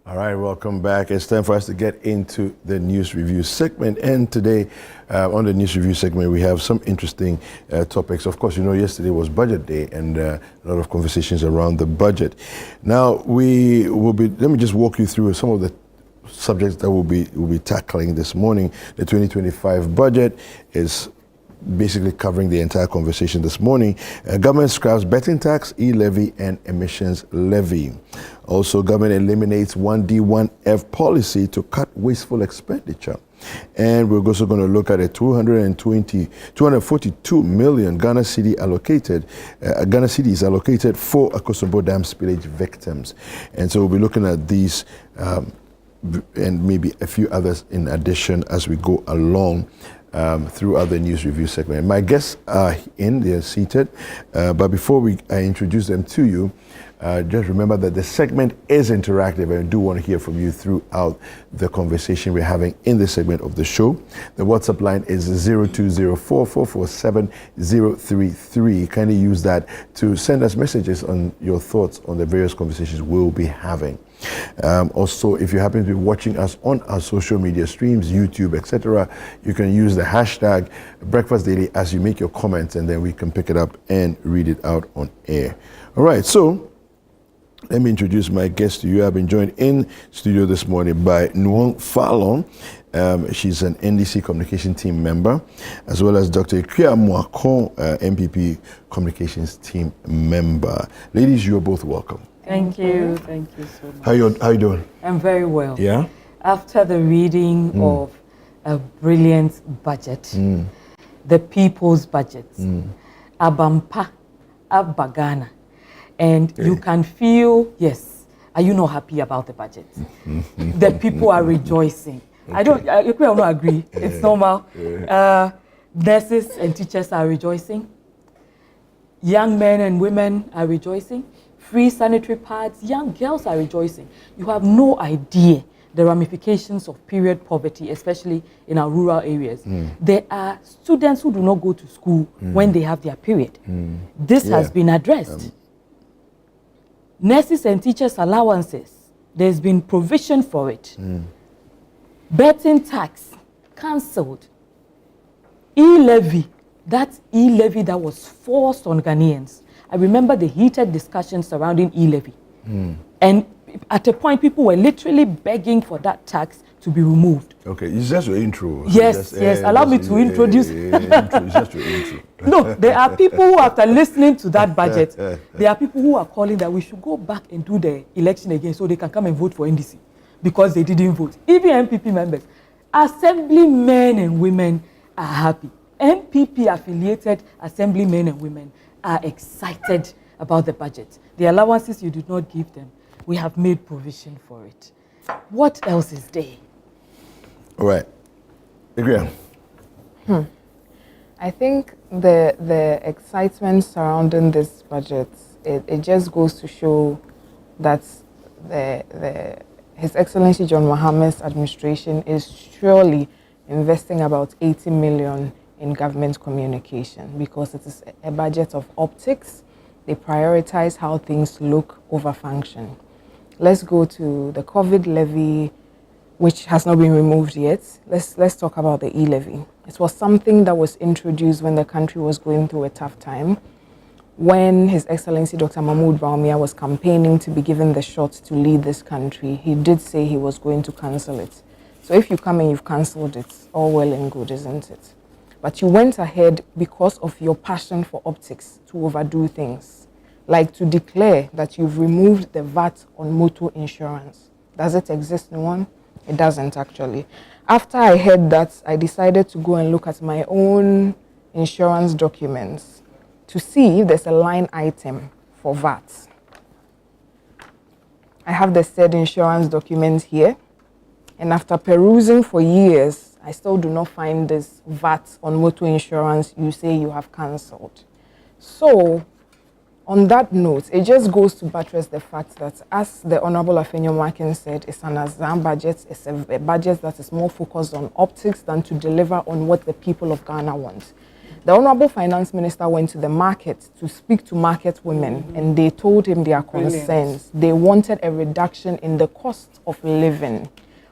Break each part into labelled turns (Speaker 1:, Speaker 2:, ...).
Speaker 1: All right, welcome back. It's time for us to get into the news review segment. And today, on the news review segment, we have some interesting topics. Of course, you know, yesterday was budget day and a lot of conversations around the budget. Now, let me just walk you through some of the subjects that we'll be tackling this morning. The 2025 budget is basically covering the entire conversation this morning. Government scraps betting tax, e-levy, and emissions levy. Also, government eliminates 1D, 1F policy to cut wasteful expenditure. And we're also going to look at a 242 million Ghana cedi allocated. Ghana cedi is allocated for Akosombo Dam spillage victims. And so we'll be looking at these and maybe a few others in addition as we go along. Throughout the news review segment. My guests are they're seated, but before I introduce them to you, just remember that the segment is interactive and I do want to hear from you throughout the conversation we're having in this segment of the show. The WhatsApp line is 0204447033. Kindly use that to send us messages on your thoughts on the various conversations we'll be having. Also, if you happen to be watching us on our social media streams, YouTube, etc., you can use the hashtag Breakfast Daily as you make your comments, and then we can pick it up and read it out on air. All right, so let me introduce my guest to you. I've been joined in studio this morning by Nuong Falon. She's an NDC communication team member, as well as Dr. Ikria Mwakon, MPP communications team member. Ladies, you're both welcome.
Speaker 2: Thank you so much.
Speaker 1: How you doing?
Speaker 2: I'm very well.
Speaker 1: Yeah?
Speaker 2: After the reading of a brilliant budget, the people's budget, Abampa, Abagana, and you can feel, yes, are you not happy about the budget? The people are rejoicing. Okay. I don't agree. It's normal. Nurses and teachers are rejoicing. Young men and women are rejoicing. Free sanitary pads, young girls are rejoicing. You have no idea the ramifications of period poverty, especially in our rural areas. There are students who do not go to school when they have their period. This has been addressed. Nurses and teachers' allowances, there's been provision for it. Betting tax, cancelled. E-levy, that e-levy that was forced on Ghanaians. I remember the heated discussions surrounding e-levy. And at a point, people were literally begging for that tax to be removed. Okay,
Speaker 1: it's just your intro.
Speaker 2: Yes, allow me to introduce.
Speaker 1: It's just your intro.
Speaker 2: No, there are people who, after listening to that budget, there are people who are calling that we should go back and do the election again so they can come and vote for NDC because they didn't vote. Even MPP members, assemblymen and women are happy. MPP affiliated assemblymen and women are excited about the budget. The allowances you did not give them, we have made provision for it. What else is there?
Speaker 1: All right. Agree.
Speaker 3: I think the excitement surrounding this budget, it just goes to show that His Excellency John Mohammed's administration is surely investing about 80 million in government communication because it is a budget of optics. They prioritize how things look over function. Let's go to the COVID levy, which has not been removed yet. Let's talk about the e-levy. It was something that was introduced when the country was going through a tough time. When His Excellency Dr. Mahmoud Bawumia was campaigning to be given the shot to lead this country, he did say he was going to cancel it. So if you come and you've cancelled it, all well and good, isn't it? But you went ahead because of your passion for optics to overdo things, like to declare that you've removed the VAT on motor insurance. Does it exist in one? It doesn't actually. After I heard that, I decided to go and look at my own insurance documents to see if there's a line item for VAT. I have the said insurance documents here, and after perusing for years, I still do not find this VAT on motor insurance you say you have cancelled. So, on that note, it just goes to buttress the fact that, as the Honorable Afenyo Makin said, it's an exam budget. It's a budget that is more focused on optics than to deliver on what the people of Ghana want. The Honorable Finance Minister went to the market to speak to market women, and they told him their concerns. They wanted a reduction in the cost of living.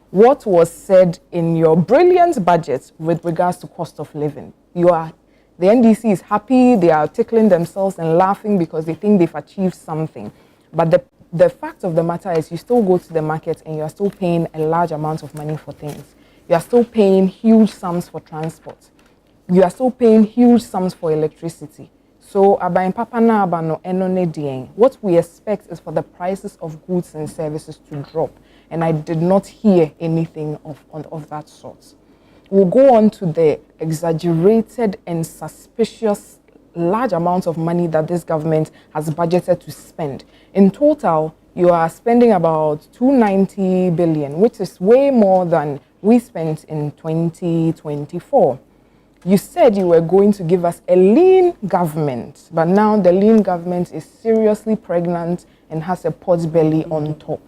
Speaker 3: What was said in your brilliant budget with regards to cost of living? The NDC is happy, they are tickling themselves and laughing because they think they've achieved something. But the fact of the matter is you still go to the market and you are still paying a large amount of money for things. You are still paying huge sums for transport. You are still paying huge sums for electricity. So, what we expect is for the prices of goods and services to drop. And I did not hear anything of that sort. We'll go on to the exaggerated and suspicious large amounts of money that this government has budgeted to spend. In total, you are spending about 290 billion, which is way more than we spent in 2024. You said you were going to give us a lean government, but now the lean government is seriously pregnant and has a pot belly on top,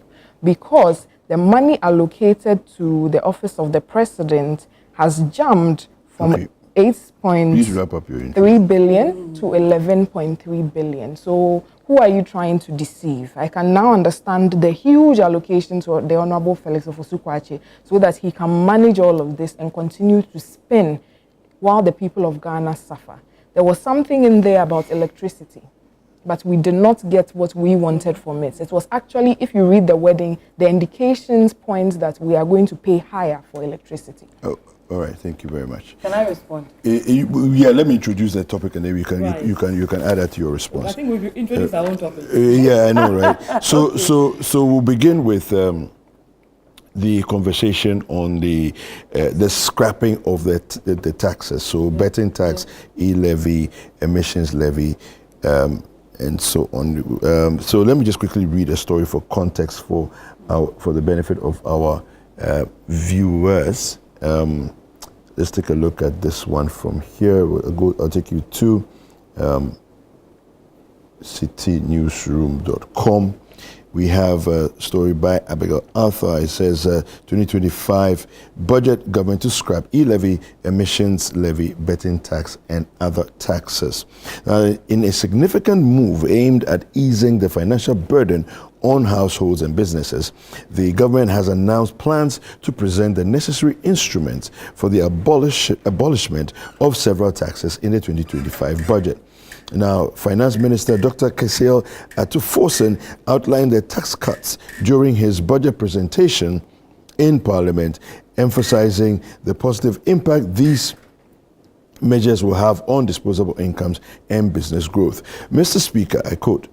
Speaker 3: because the money allocated to the office of the president has jumped from 8.3 billion to 11.3 billion. So who are you trying to deceive? I can now understand the huge allocation to the Honorable Felix Ofosu-Kwakye so that he can manage all of this and continue to spend while the people of Ghana suffer. There was something in there about electricity, but we did not get what we wanted from it. It was actually, if you read the wording, the indications point that we are going to pay higher for electricity.
Speaker 1: Oh, all right. Thank you very much.
Speaker 2: Can I respond?
Speaker 1: Yeah, let me introduce the topic, and then you can add that to your response.
Speaker 2: I think we've introduced our own topic.
Speaker 1: Yeah, I know, right? So we'll begin with the conversation on the scrapping of the taxes. So betting tax, e-levy, emissions levy, and so on. So let me just quickly read a story for context for the benefit of our viewers. Let's take a look at this one from here. I'll take you to citynewsroom.com. We have a story by Abigail Arthur. It says 2025 budget government to scrap e-levy, emissions levy, betting tax, and other taxes. In a significant move aimed at easing the financial burden on households and businesses, the government has announced plans to present the necessary instruments for the abolishment of several taxes in the 2025 budget. Now, Finance Minister Dr. Kesel Atuforsen outlined the tax cuts during his budget presentation in Parliament, emphasizing the positive impact these measures will have on disposable incomes and business growth. Mr. Speaker, I quote,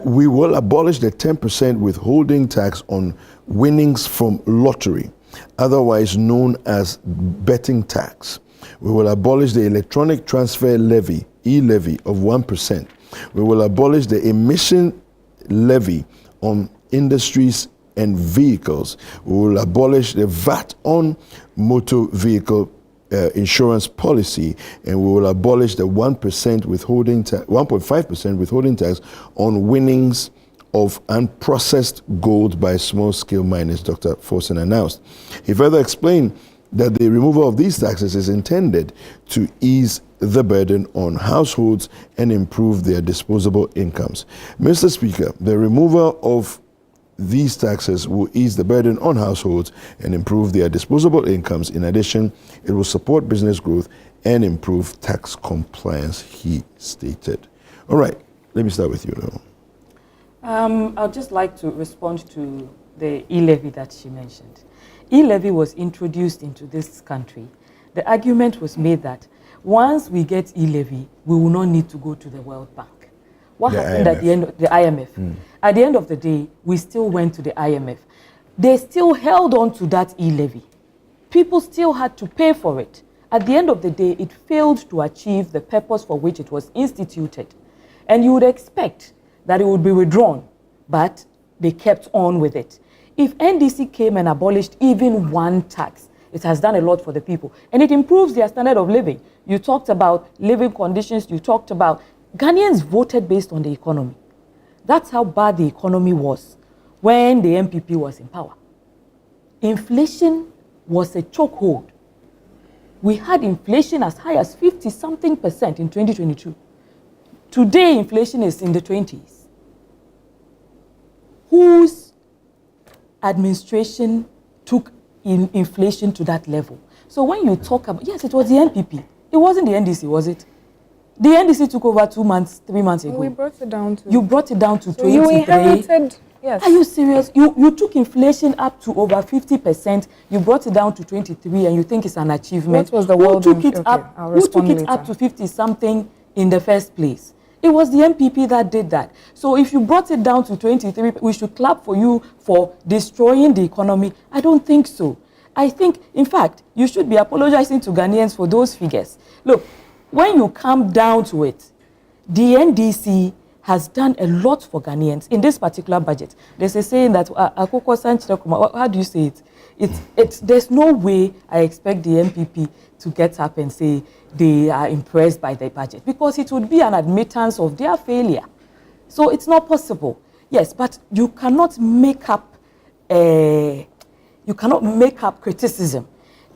Speaker 1: we will abolish the 10% withholding tax on winnings from lottery, otherwise known as betting tax. We will abolish the electronic transfer levy, e-levy, of 1%. We will abolish the emission levy on industries and vehicles. We will abolish the VAT on motor vehicle insurance policy, and we will abolish the 1% withholding 1.5% withholding tax on winnings of unprocessed gold by small-scale miners, Dr. Forsen announced. He further explained that the removal of these taxes is intended to ease the burden on households and improve their disposable incomes. Mr. Speaker, the removal of these taxes will ease the burden on households and improve their disposable incomes. In addition, it will support business growth and improve tax compliance, he stated. All right, let me start with you now.
Speaker 2: I'd just like to respond to the e-levy that she mentioned. E-levy was introduced into this country. The argument was made that once we get e-levy, we will not need to go to the World Bank. What happened at the end of the IMF? At the end of the day, we still went to the IMF. They still held on to that e-levy. People still had to pay for it. At the end of the day, it failed to achieve the purpose for which it was instituted. And you would expect that it would be withdrawn, but they kept on with it. If NDC came and abolished even one tax, it has done a lot for the people. And it improves their standard of living. You talked about living conditions. You talked about Ghanaians voted based on the economy. That's how bad the economy was when the MPP was in power. Inflation was a chokehold. We had inflation as high as 50-something% in 2022. Today, inflation is in the 20s. Whose administration took inflation to that level? So when you talk about, yes, it was the NPP. It wasn't the NDC, was it? The NDC took over 2 months, 3 months ago.
Speaker 3: We brought it down to...
Speaker 2: You brought it down to
Speaker 3: so
Speaker 2: 23.
Speaker 3: You inherited... Yes.
Speaker 2: Are you serious? You took inflation up to over 50%. You brought it down to 23, and you think it's an achievement.
Speaker 3: What was the world?
Speaker 2: Who took it up? Who took it up to 50-something in the first place? It was the MPP that did that. So if you brought it down to 23, we should clap for you for destroying the economy. I don't think so. I think, in fact, you should be apologizing to Ghanaians for those figures. Look, when you come down to it, the NDC has done a lot for Ghanaians in this particular budget. There's a saying that, how do you say it? There's no way I expect the MPP to get up and say they are impressed by the budget, because it would be an admittance of their failure. So it's not possible. Yes, but you cannot make up criticism.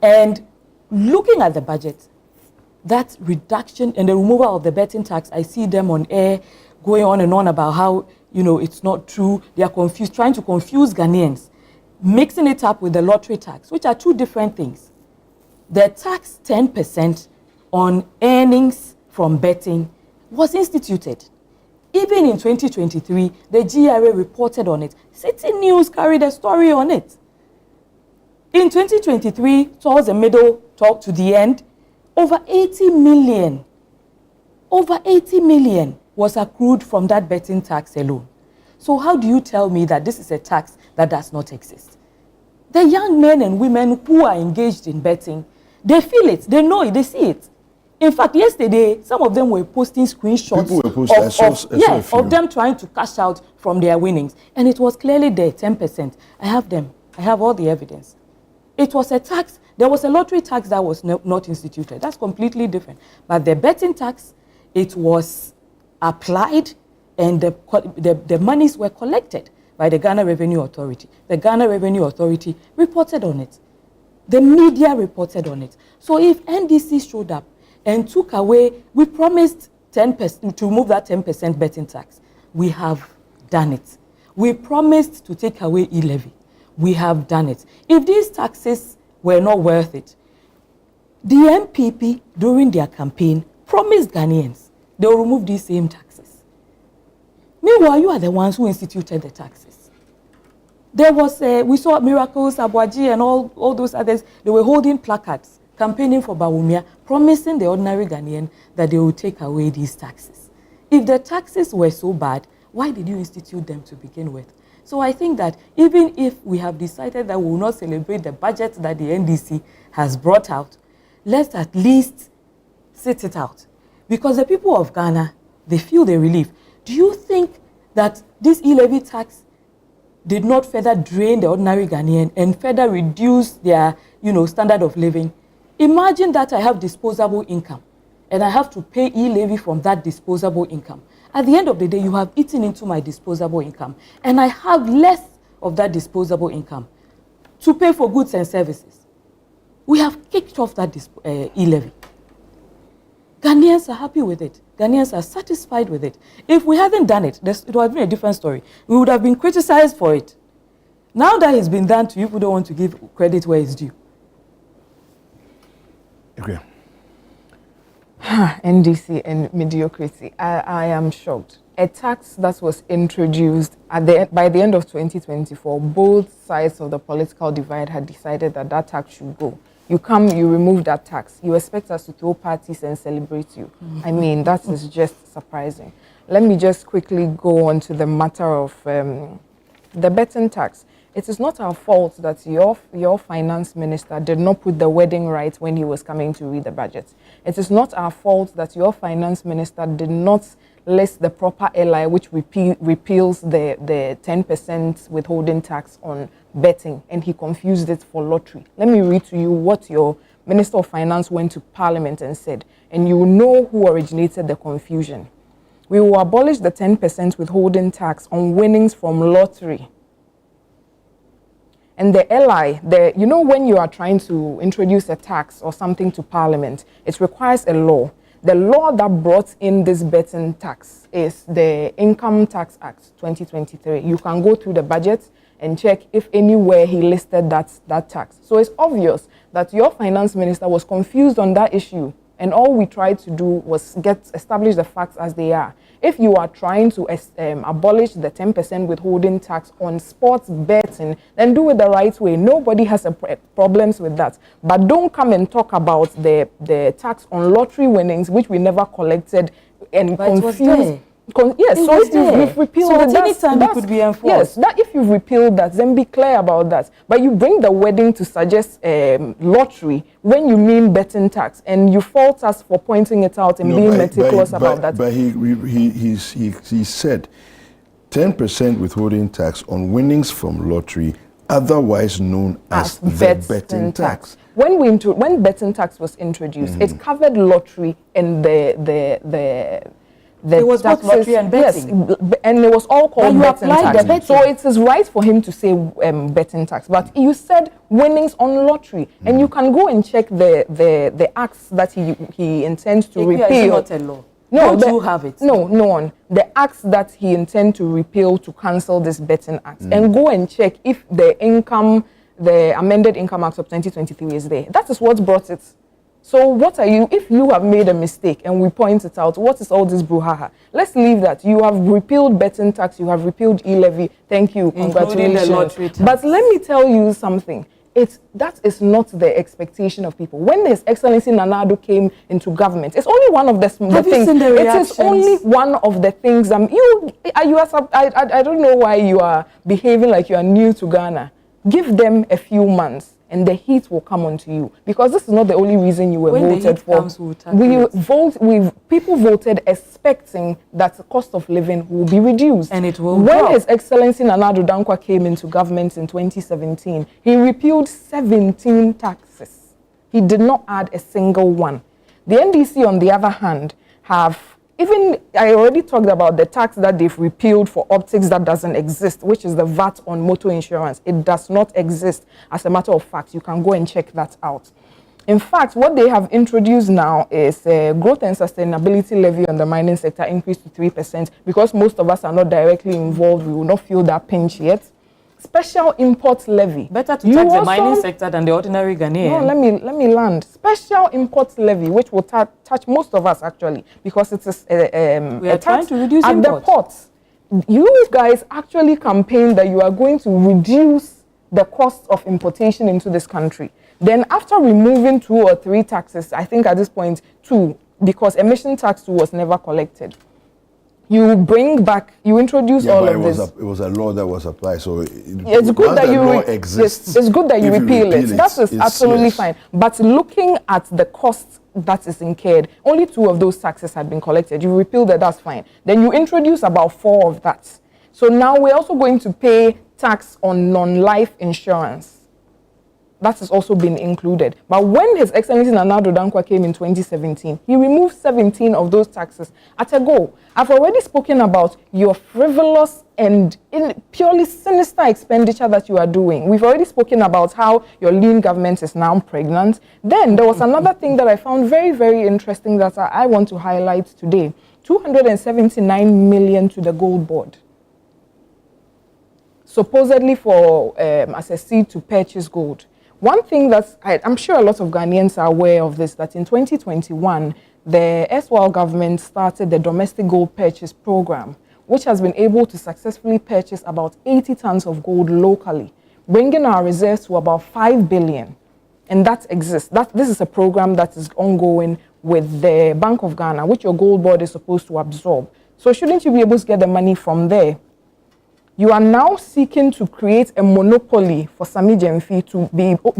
Speaker 2: And looking at the budget, that reduction and the removal of the betting tax, I see them on air going on and on about how, it's not true. They are confused, trying to confuse Ghanaians, mixing it up with the lottery tax, which are two different things. The tax 10% on earnings from betting was instituted. Even in 2023, the GRA reported on it. City News carried a story on it. In 2023, towards the middle, to the end, over 80 million was accrued from that betting tax alone. So how do you tell me that this is a tax that does not exist? The young men and women who are engaged in betting, they feel it, they know it, they see it. In fact, yesterday, some of them were posting screenshots of them trying to cash out from their winnings. And it was clearly there, 10%. I have them. I have all the evidence. It was a tax. There was a lottery tax that was not instituted. That's completely different. But the betting tax, it was applied, and the monies were collected by the Ghana Revenue Authority. The Ghana Revenue Authority reported on it. The media reported on it. So if NDC showed up and took away, we promised 10% to remove that 10% betting tax. We have done it. We promised to take away e-levy. We have done it. If these taxes were not worth it, the MPP during their campaign promised Ghanaians they will remove these same taxes. Meanwhile, you are the ones who instituted the taxes. There was, we saw Miracles, Abuaji, and all those others. They were holding placards, campaigning for Bawumia, promising the ordinary Ghanaian that they will take away these taxes. If the taxes were so bad, why did you institute them to begin with? So I think that even if we have decided that we will not celebrate the budget that the NDC has brought out, let's at least sit it out. Because the people of Ghana, they feel the relief. Do you think that this e-levy tax did not further drain the ordinary Ghanaian and further reduce their, standard of living? Imagine that I have disposable income and I have to pay e-levy from that disposable income. At the end of the day, you have eaten into my disposable income, and I have less of that disposable income to pay for goods and services. We have kicked off that e-levy. Ghanaians are happy with it. Ghanaians are satisfied with it. If we hadn't done it, it would have been a different story. We would have been criticized for it. Now that it's been done to you, people don't want to give credit where it's due.
Speaker 1: Okay.
Speaker 3: NDC and mediocrity. I am shocked. A tax that was introduced by the end of 2024, both sides of the political divide had decided that tax should go. You come, you remove that tax. You expect us to throw parties and celebrate you. Mm-hmm. I mean, that is just surprising. Let me just quickly go on to the matter of the betting tax. It is not our fault that your finance minister did not put the wording right when he was coming to read the budget. It is not our fault that your finance minister did not list the proper LI, which repeals the 10% withholding tax on betting, and he confused it for lottery. Let me read to you what your Minister of Finance went to Parliament and said, and you will know who originated the confusion. We will abolish the 10% withholding tax on winnings from lottery And the LI, you know, when you are trying to introduce a tax or something to Parliament, it requires a law. The law that brought in this betting tax is the Income Tax Act 2023. You can go through the budget and check if anywhere he listed that tax. So it's obvious that your finance minister was confused on that issue, and all we tried to do was establish the facts as they are. If you are trying to abolish the 10% withholding tax on sports betting, then do it the right way. Nobody has problems with that. But don't come and talk about the tax on lottery winnings, which we never collected, and confuse. Yes, so if you've repealed it,
Speaker 2: that could be enforced.
Speaker 3: Yes, that if you've repealed that, then be clear about that. But you bring the wedding to suggest lottery when you mean betting tax, and you fault us for pointing it out and being meticulous about that.
Speaker 1: But he said 10% withholding tax on winnings from lottery, otherwise known as the betting tax.
Speaker 3: When betting tax was introduced, it covered lottery and
Speaker 2: it was both lottery and betting.
Speaker 3: Yes, and it was all called betting tax. So it is right for him to say betting tax. But you said winnings on lottery, and you can go and check the acts that he intends to repeal.
Speaker 2: Is not a law.
Speaker 3: No,
Speaker 2: Don't you have it?
Speaker 3: No one. The acts that he intends to repeal to cancel this betting act, and go and check if the amended Income Act of 2023 is there. That is what brought it. So what are you, if you have made a mistake and we point it out, what is all this brouhaha? Let's leave that. You have repealed betting tax, you have repealed e-levy. Thank you, congratulations.
Speaker 2: The lottery tax.
Speaker 3: But let me tell you something. That is not the expectation of people. When His Excellency Nana Addo came into government, it's only one of the things. It is only one of the things. I don't know why you are behaving like you are new to Ghana. Give them a few months, and the heat will come onto you, because this is not the only reason you were voted for. People voted expecting that the cost of living will be reduced,
Speaker 2: and it will.
Speaker 3: When His Excellency Nana Addo Dankwa came into government in 2017, he repealed 17 taxes. He did not add a single one. The NDC, on the other hand, I already talked about the tax that they've repealed for optics that doesn't exist, which is the VAT on motor insurance. It does not exist. As a matter of fact, you can go and check that out. In fact, what they have introduced now is a growth and sustainability levy on the mining sector increased to 3%. Because most of us are not directly involved, we will not feel that pinch yet. Special import levy.
Speaker 2: Better to tax the mining sector than the ordinary Ghanaian.
Speaker 3: No, let me land. Special import levy, which will touch most of us actually, because it is
Speaker 2: we are trying to reduce
Speaker 3: at
Speaker 2: import.
Speaker 3: The ports. You guys actually campaigned that you are going to reduce the cost of importation into this country. Then after removing 2 or 3 taxes, I think at this point 2, because emission tax 2 was never collected. You bring back, you introduce all of this.
Speaker 1: It was a law that was applied, so
Speaker 3: it's good that it's good that you repeal it. That is absolutely fine. But looking at the cost that is incurred, only 2 of those taxes had been collected. You repealed that, that's fine. Then you introduce about 4 of that. So now we're also going to pay tax on non-life insurance. That has also been included. But when His Excellency Nana Addo Dankwa came in 2017, he removed 17 of those taxes at a go. I've already spoken about your frivolous and purely sinister expenditure that you are doing. We've already spoken about how your lean government is now pregnant. Then there was another thing that I found very, very interesting that I want to highlight today. 279 million to the gold board. Supposedly for as a seed to purchase gold. One thing that I'm sure a lot of Ghanaians are aware of this, that in 2021, the erstwhile government started the domestic gold purchase program, which has been able to successfully purchase about 80 tons of gold locally, bringing our reserves to about 5 billion. And that exists. This is a program that is ongoing with the Bank of Ghana, which your gold board is supposed to absorb. So shouldn't you be able to get the money from there? You are now seeking to create a monopoly for Sami Gyamfi to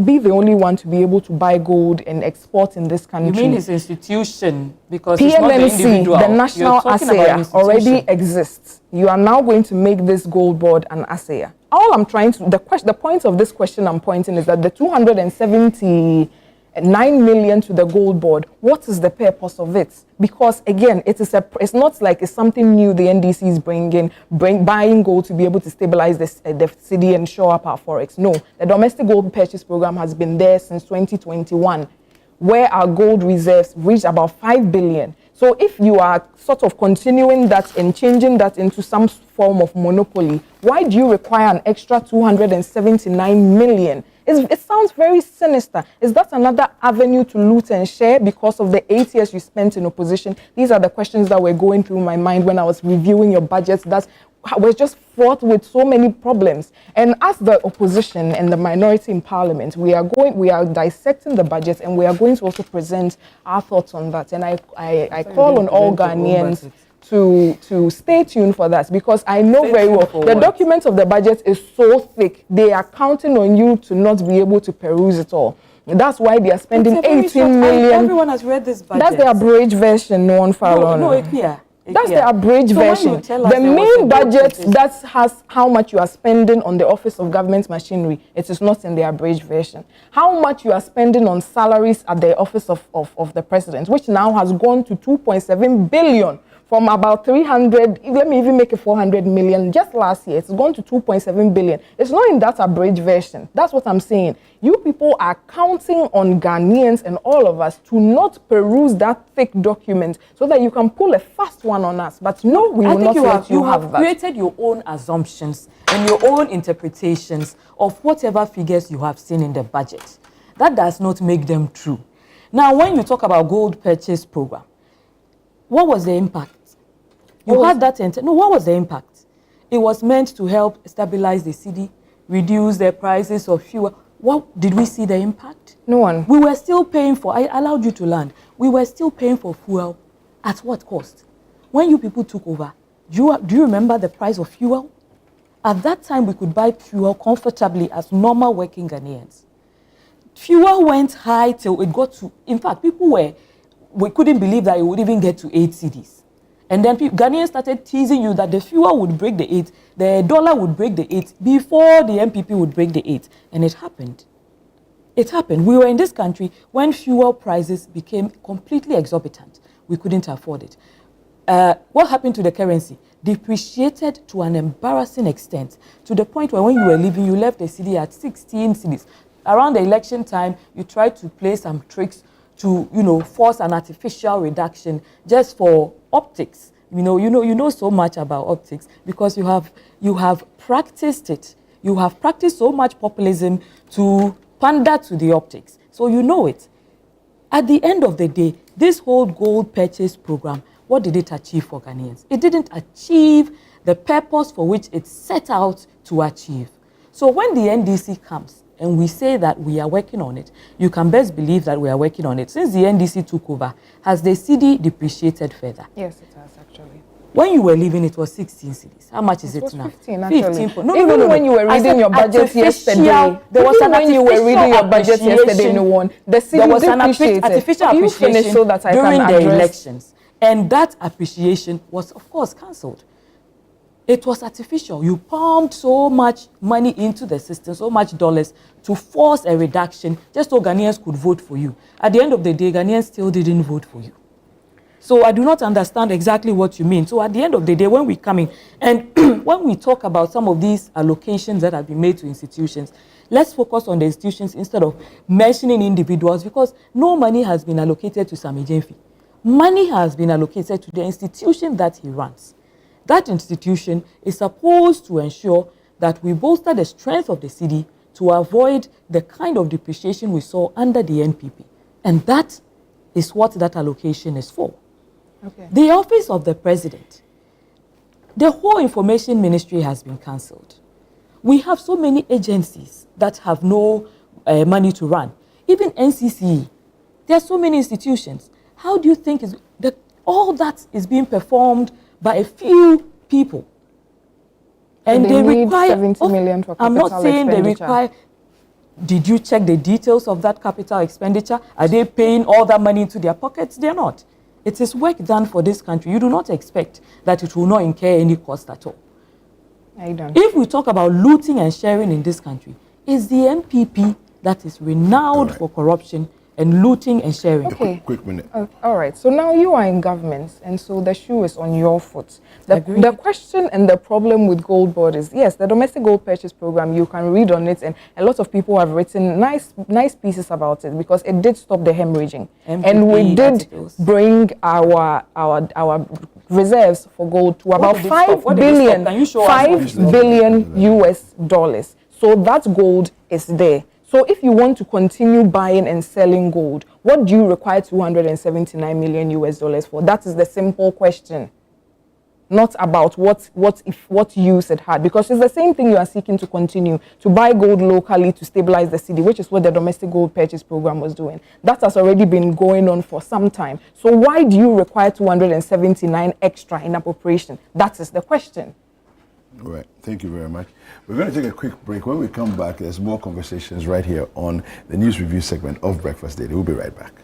Speaker 3: be the only one to be able to buy gold and export in this country.
Speaker 2: You mean his institution? Because
Speaker 3: PMNC,
Speaker 2: it's not the individual.
Speaker 3: the national ASEA already exists. You are now going to make this gold board an ASEA. All I'm trying to, the point of this question I'm pointing is that the 270 9 million to the gold board. What is the purpose of it? Because again, it's not like it's something new the NDC is buying gold to be able to stabilize the city and shore up our forex. No, the domestic gold purchase program has been there since 2021, where our gold reserves reached about 5 billion. So if you are sort of continuing that and changing that into some form of monopoly, why do you require an extra 279 million? It sounds very sinister. Is that another avenue to loot and share because of the 8 years you spent in opposition? These are the questions that were going through my mind when I was reviewing your budgets. That was just fraught with so many problems. And as the opposition and the minority in parliament, we are dissecting the budget, and we are going to also present our thoughts on that. And I call on all Ghanaians to stay tuned for that, because I know very well the document of the budget is so thick. They are counting on you to not be able to peruse it all. That's why they are spending 18 million.
Speaker 2: Everyone has read this budget.
Speaker 3: That's the abridged version, no Fallon.
Speaker 2: No, it's here.
Speaker 3: That's the abridged version. The main budget that has how much you are spending on the Office of Government Machinery, it is not in the abridged version. How much you are spending on salaries at the Office of the President, which now has gone to 2.7 billion. From about 300, let me even make it 400 million. Just last year, it's gone to 2.7 billion. It's not in that abridged version. That's what I'm saying. You people are counting on Ghanaians and all of us to not peruse that thick document so that you can pull a fast one on us. But no, we will not let you have that.
Speaker 2: You have created your own assumptions and your own interpretations of whatever figures you have seen in the budget. That does not make them true. Now, when you talk about gold purchase program, what was the impact? What was the impact? It was meant to help stabilize the city, reduce the prices of fuel. What did we see the impact?
Speaker 3: No one.
Speaker 2: We were still paying for, I allowed you to land, we were still paying for fuel at what cost? When you people took over, do you remember the price of fuel? At that time, we could buy fuel comfortably as normal working Ghanaians. Fuel went high till it got to, in fact, we couldn't believe that it would even get to 8 cedis. And then Ghanaians started teasing you that the fuel would break the 8, the dollar would break the 8 before the MPP would break the 8. And it happened. It happened. We were in this country when fuel prices became completely exorbitant. We couldn't afford it. What happened to the currency? Depreciated to an embarrassing extent, to the point where when you were leaving, you left the cedi at 16 cedis. Around the election time, you tried to play some tricks to, force an artificial reduction just for optics. You know so much about optics because you have practiced it. You have practiced so much populism to pander to the optics. So you know it. At the end of the day, this whole gold purchase program, what did it achieve for Ghanaians? It didn't achieve the purpose for which it set out to achieve. So when the NDC comes, and we say that we are working on it, you can best believe that we are working on it. Since the NDC took over, has the cedi depreciated further?
Speaker 3: Yes, it has actually.
Speaker 2: When you were leaving, it was 16 cedis. How much is it now?
Speaker 3: 15, actually.
Speaker 2: 15.
Speaker 3: No. When you were reading your budget yesterday, there was an the cedi
Speaker 2: artificial appreciation
Speaker 3: so that
Speaker 2: during the elections. And that appreciation was, of course, cancelled. It was artificial. You pumped so much money into the system, so much dollars, to force a reduction just so Ghanaians could vote for you. At the end of the day, Ghanaians still didn't vote for you. So I do not understand exactly what you mean. So at the end of the day, when we come in, and when we talk about some of these allocations that have been made to institutions, let's focus on the institutions instead of mentioning individuals, because no money has been allocated to Sami Jenfi. Money has been allocated to the institution that he runs. That institution is supposed to ensure that we bolster the strength of the cedi to avoid the kind of depreciation we saw under the NPP. And that is what that allocation is for.
Speaker 3: Okay.
Speaker 2: The Office of the President, the whole information ministry has been cancelled. We have so many agencies that have no money to run. Even NCCE, there are so many institutions. How do you think all that is being performed by a few people? And
Speaker 3: they require 70 million for capital
Speaker 2: I'm not saying
Speaker 3: expenditure.
Speaker 2: They require. Did you check the details of that capital expenditure? Are they paying all that money into their pockets? They're not. It is work done for this country. You do not expect that it will not incur any cost at all.
Speaker 3: I don't.
Speaker 2: If we talk about looting and sharing in this country, it's the MPP that is renowned for corruption and looting and sharing.
Speaker 3: Okay.
Speaker 1: Quick minute.
Speaker 3: All right. So now you are in government, and so the shoe is on your foot.
Speaker 2: Agreed.
Speaker 3: The question and the problem with gold board is, yes, the domestic gold purchase program, you can read on it, and a lot of people have written nice pieces about it because it did stop the hemorrhaging. And we did
Speaker 2: articles.
Speaker 3: bring our reserves for gold to about
Speaker 2: did it
Speaker 3: 5
Speaker 2: stop? What did it
Speaker 3: billion,
Speaker 2: stop? Can you show us
Speaker 3: 5
Speaker 2: what?
Speaker 3: billion US dollars. So that gold is there. So if you want to continue buying and selling gold, what do you require 279 million US dollars for? That is the simple question. Not about what use it had, because it's the same thing you are seeking to continue to buy gold locally to stabilize the city, which is what the domestic gold purchase program was doing. That has already been going on for some time. So why do you require 279 extra in appropriation? That is the question.
Speaker 1: All right. Thank you very much. We're going to take a quick break. When we come back, there's more conversations right here on the news review segment of Breakfast Daily. We'll be right back.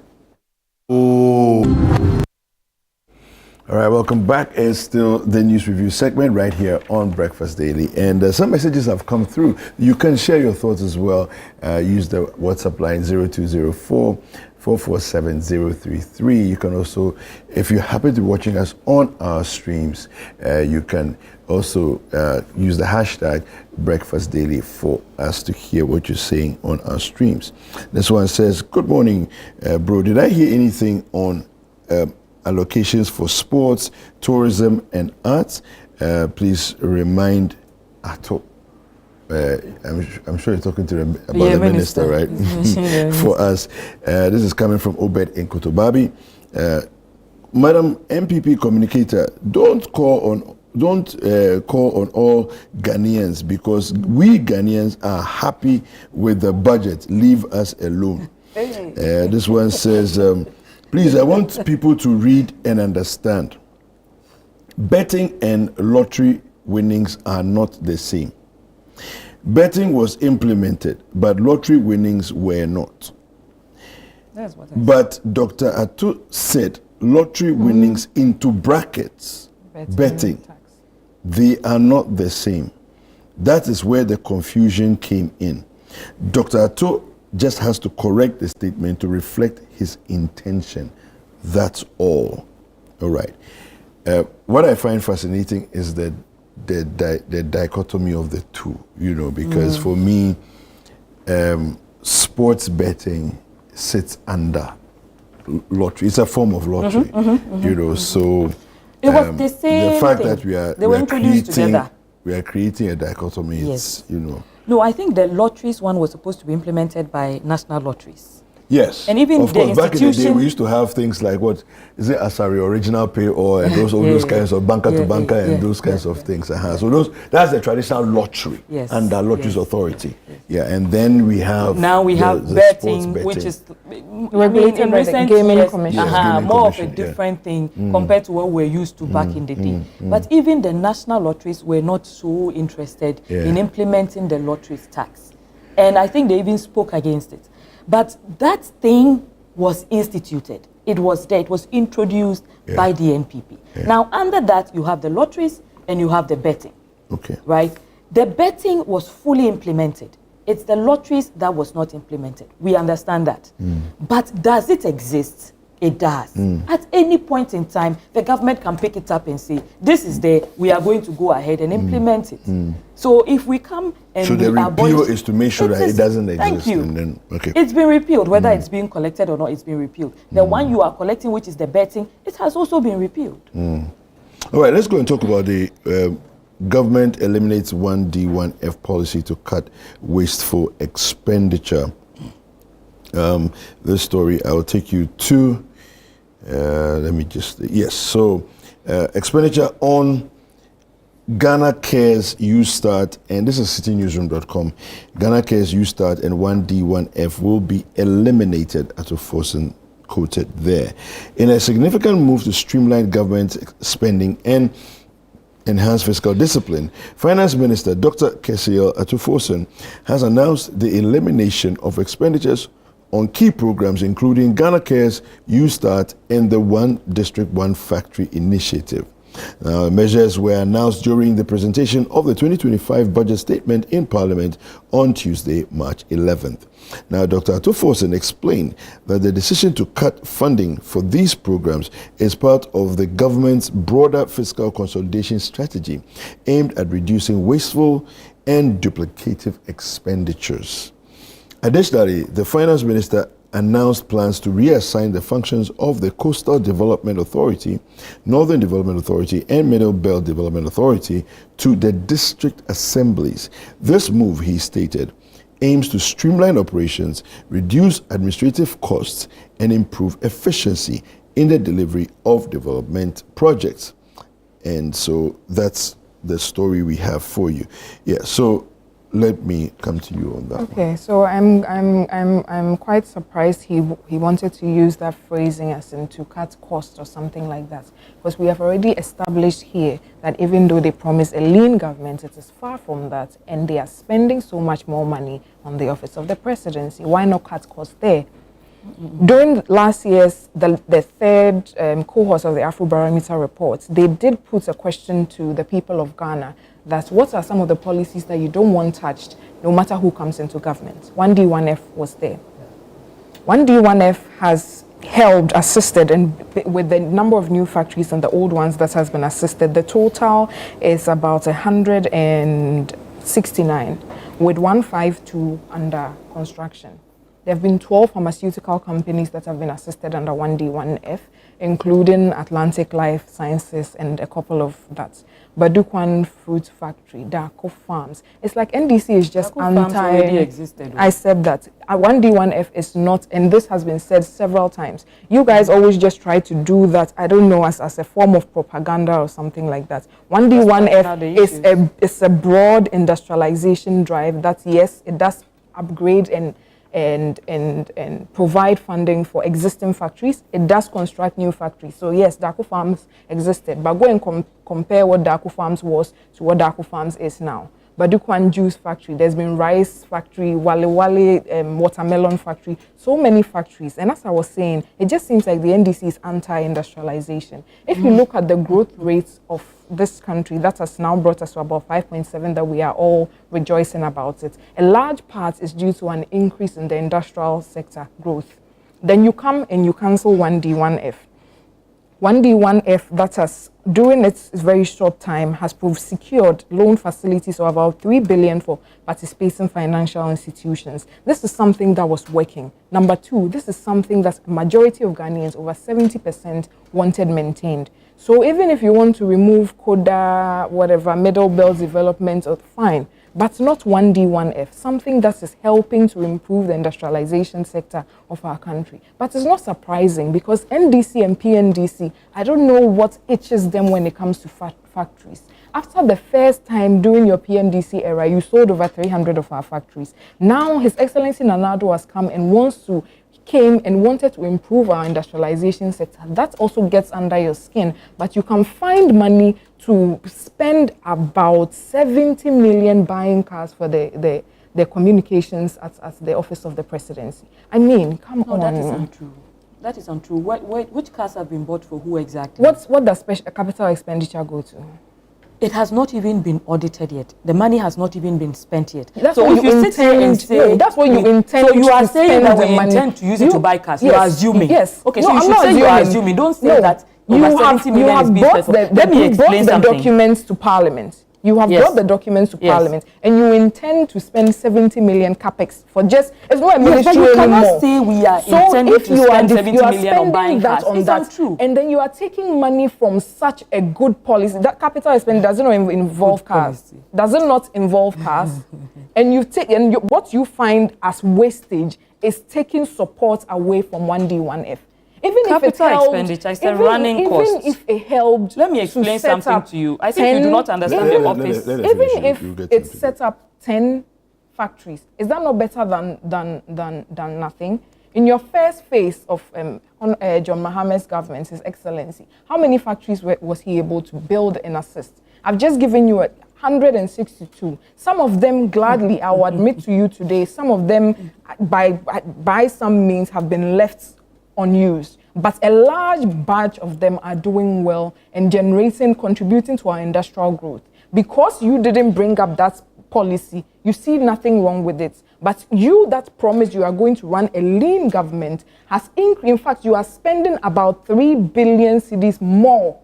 Speaker 1: All right, welcome back. It's still the news review segment right here on Breakfast Daily. And some messages have come through. You can share your thoughts as well. Use the WhatsApp line 0204-447-033. You can also, if you happen to be watching us on our streams, you can also use the hashtag Breakfast Daily for us to hear what you're saying on our streams. This one says, good morning, bro. Did I hear anything on allocations for sports, tourism, and arts? Please remind Ato. I'm sure you're talking to them about the minister, right? For us. This is coming from Obed in Kotobabi. Madam MPP communicator, don't call on all Ghanaians, because we Ghanaians are happy with the budget. Leave us alone. This one says, please, I want people to read and understand. Betting and lottery winnings are not the same. Betting was implemented, but lottery winnings were not.
Speaker 2: That's what
Speaker 1: But Dr. Atu said lottery winnings into brackets, betting. They are not the same. That is where the confusion came in. Dr. Atu just has to correct the statement to reflect his intention. That's all. All right. What I find fascinating is the dichotomy of the two, because for me, sports betting sits under lottery. It's a form of lottery, so
Speaker 2: it was the same
Speaker 1: the fact
Speaker 2: thing.
Speaker 1: that we are creating a dichotomy.
Speaker 2: Yes.
Speaker 1: It's
Speaker 2: No, I think the lotteries one was supposed to be implemented by national lotteries.
Speaker 1: Yes,
Speaker 2: and even
Speaker 1: of
Speaker 2: the
Speaker 1: course. Back in the day,
Speaker 2: institution-
Speaker 1: we used to have things like what is it, Asari original pay, or and those kinds of banker to banker and those kinds of things. So that's the traditional lottery under Lotteries Authority. Yeah, and then we have
Speaker 2: now we have
Speaker 1: the
Speaker 2: betting,
Speaker 1: sports
Speaker 2: which is
Speaker 3: regulated
Speaker 2: in
Speaker 3: by the
Speaker 2: recent
Speaker 3: Gaming
Speaker 2: years,
Speaker 3: Commission.
Speaker 1: Gaming
Speaker 2: more of a
Speaker 1: Commission,
Speaker 2: different thing compared to what we're used to back in the day. But even the national lotteries were not so interested in implementing the lotteries tax, and I think they even spoke against it. But that thing was instituted. It was there. It was introduced by the NPP. Now, under that, you have the lotteries and you have the betting.
Speaker 1: Okay.
Speaker 2: Right? The betting was fully implemented. It's the lotteries that was not implemented. We understand that. But does it exist? It does. At any point in time, the government can pick it up and say, this is there, we are going to go ahead and implement it. So if we come and
Speaker 1: so the repeal is to make sure that it doesn't exist.
Speaker 2: Thank you.
Speaker 1: And then, okay.
Speaker 2: It's been repealed, whether it's being collected or not, it's been repealed. The one you are collecting, which is the betting, it has also been repealed.
Speaker 1: All right, let's go and talk about the government eliminates 1D, 1F policy to cut wasteful expenditure. This story I'll take you to. Let me just, so expenditure on Ghana Cares YouStart, and this is citynewsroom.com. Ghana Cares YouStart and 1D, 1F will be eliminated, as Forsen quoted there, in a significant move to streamline government spending and enhance fiscal discipline. Finance Minister Dr. Kessiel Atuforsen has announced the elimination of expenditures on key programs, including Ghana Cares, YouStart, and the One District, One Factory initiative. Now, measures were announced during the presentation of the 2025 budget statement in Parliament on Tuesday, March 11th. Now, Dr. Atoforsen explained that the decision to cut funding for these programs is part of the government's broader fiscal consolidation strategy aimed at reducing wasteful and duplicative expenditures. Additionally, the Finance Minister announced plans to reassign the functions of the Coastal Development Authority, Northern Development Authority, and Middle Belt Development Authority to the district assemblies. This move, he stated, aims to streamline operations, reduce administrative costs, and improve efficiency in the delivery of development projects. And so that's the story we have for you. Yeah, so let me come to you on that.
Speaker 3: Okay, so I'm quite surprised he wanted to use that phrasing as in to cut costs or something like that, because we have already established here that even though they promise a lean government, it is far from that, and they are spending so much more money on the office of the presidency. Why not cut costs there? During last year's, the third cohort of the Afrobarometer report, they did put a question to the people of Ghana that what are some of the policies that you don't want touched, no matter who comes into government. 1D1F was there. 1D1F has helped, assisted, and with the number of new factories and the old ones that has been assisted, the total is about 169, with 152 under construction. There have been 12 pharmaceutical companies that have been assisted under 1D1F, including Atlantic Life Sciences and a couple of that. Badukwan Fruit Factory, Darko Farms. It's like NDC is just
Speaker 2: already existed.
Speaker 3: I said that. 1D1F is not, and this has been said several times. You guys always just try to do that, I don't know, as a form of propaganda or something like that. 1D1F is a broad industrialization drive that, yes, it does upgrade and provide funding for existing factories. It does construct new factories. So yes, Darko Farms existed, but go and compare what Darko Farms was to what Darko Farms is now. Badukwan Juice Factory, there's been rice factory, Wale watermelon factory, so many factories. And as I was saying, it just seems like the NDC is anti-industrialization. If you look at the growth rates of this country, that has now brought us to about 5.7, that we are all rejoicing about it. A large part is due to an increase in the industrial sector growth. Then you come and you cancel 1D1F. 1D1F, that has, during its very short time, has secured loan facilities of about 3 billion for participating financial institutions. This is something that was working. Number two, this is something that a majority of Ghanaians, over 70%, wanted maintained. So even if you want to remove CODA, whatever, Middle Belt Development, fine, but not 1D1F, something that is helping to improve the industrialization sector of our country. But it's not surprising, because NDC and PNDC, I don't know what itches them when it comes to factories. After the first time during your PNDC era, you sold over 300 of our factories. Now His Excellency Nana Addo has come and came and wanted to improve our industrialization sector. That also gets under your skin, but you can find money to spend about 70 million buying cars for the communications at the office of the presidency. I mean, come on.
Speaker 2: That is untrue. That is untrue. Which cars have been bought for who exactly?
Speaker 3: What does capital expenditure go to?
Speaker 2: It has not even been audited yet. The money has not even been spent yet.
Speaker 3: That's so if you sit here and say, that's what you intend.
Speaker 2: So you are saying that we intend to use it to buy cars. Yes, you are assuming.
Speaker 3: Yes.
Speaker 2: Okay. So you should say you are assuming. Don't say that over 70 million is being spent for. Let me explain something.
Speaker 3: The documents to Parliament. You have brought the documents to Parliament, and you intend to spend 70 million capex for just, it's not a ministry anymore.
Speaker 2: You cannot say we are intending to spend 70 million on buying cars. It's untrue.
Speaker 3: And then you are taking money from such a good policy. That capital expenditure doesn't involve cars. Does it not involve cars? And what you find as wastage is taking support away from 1D1F. Even
Speaker 2: capital
Speaker 3: if it helped,
Speaker 2: expenditure is a running cost.
Speaker 3: Even if it helped,
Speaker 2: let me explain something to you. I think you do not understand the office.
Speaker 3: Even if it set up 10 factories, is that not better than nothing? In your first phase of John Mahamad's government, His Excellency, how many factories was he able to build and assist? I've just given you 162. Some of them, gladly, I will admit to you today, some of them, by some means, have been left unused. but a large batch of them are doing well and contributing to our industrial growth. Because you didn't bring up that policy, you see nothing wrong with it. But you that promised you are going to run a lean government has increased. In fact, you are spending about 3 billion cedis more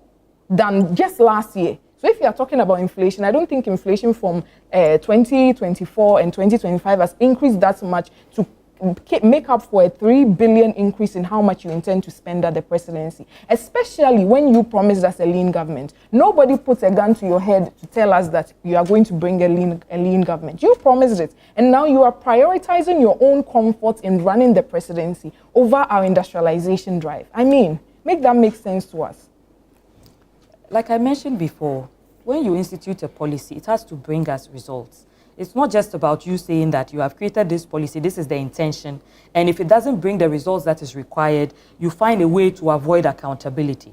Speaker 3: than just last year. So if you are talking about inflation, I don't think inflation from 2024 and 2025 has increased that much to make up for a 3 billion increase in how much you intend to spend at the presidency, especially when you promised us a lean government. Nobody puts a gun to your head to tell us that you are going to bring a lean government. You promised it, and now you are prioritizing your own comfort in running the presidency over our industrialization drive. I mean, make that make sense to us.
Speaker 2: Like I mentioned before, when you institute a policy, it has to bring us results. It's not just about you saying that you have created this policy, this is the intention, and if it doesn't bring the results that is required, you find a way to avoid accountability.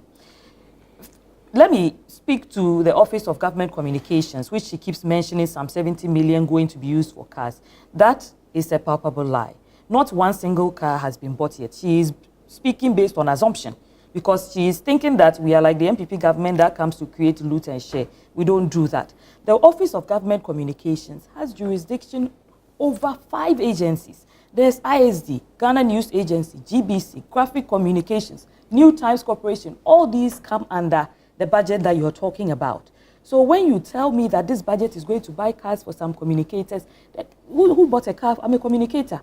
Speaker 2: Let me speak to the Office of Government Communications, which she keeps mentioning some 70 million going to be used for cars. That is a palpable lie. Not one single car has been bought yet. She is speaking based on assumption, because she is thinking that we are like the MPP government that comes to create, loot and share. We don't do that. The Office of Government Communications has jurisdiction over 5 agencies. There's ISD, Ghana News Agency, GBC, Graphic Communications, New Times Corporation. All these come under the budget that you're talking about. So when you tell me that this budget is going to buy cars for some communicators, who bought a car? I'm a communicator.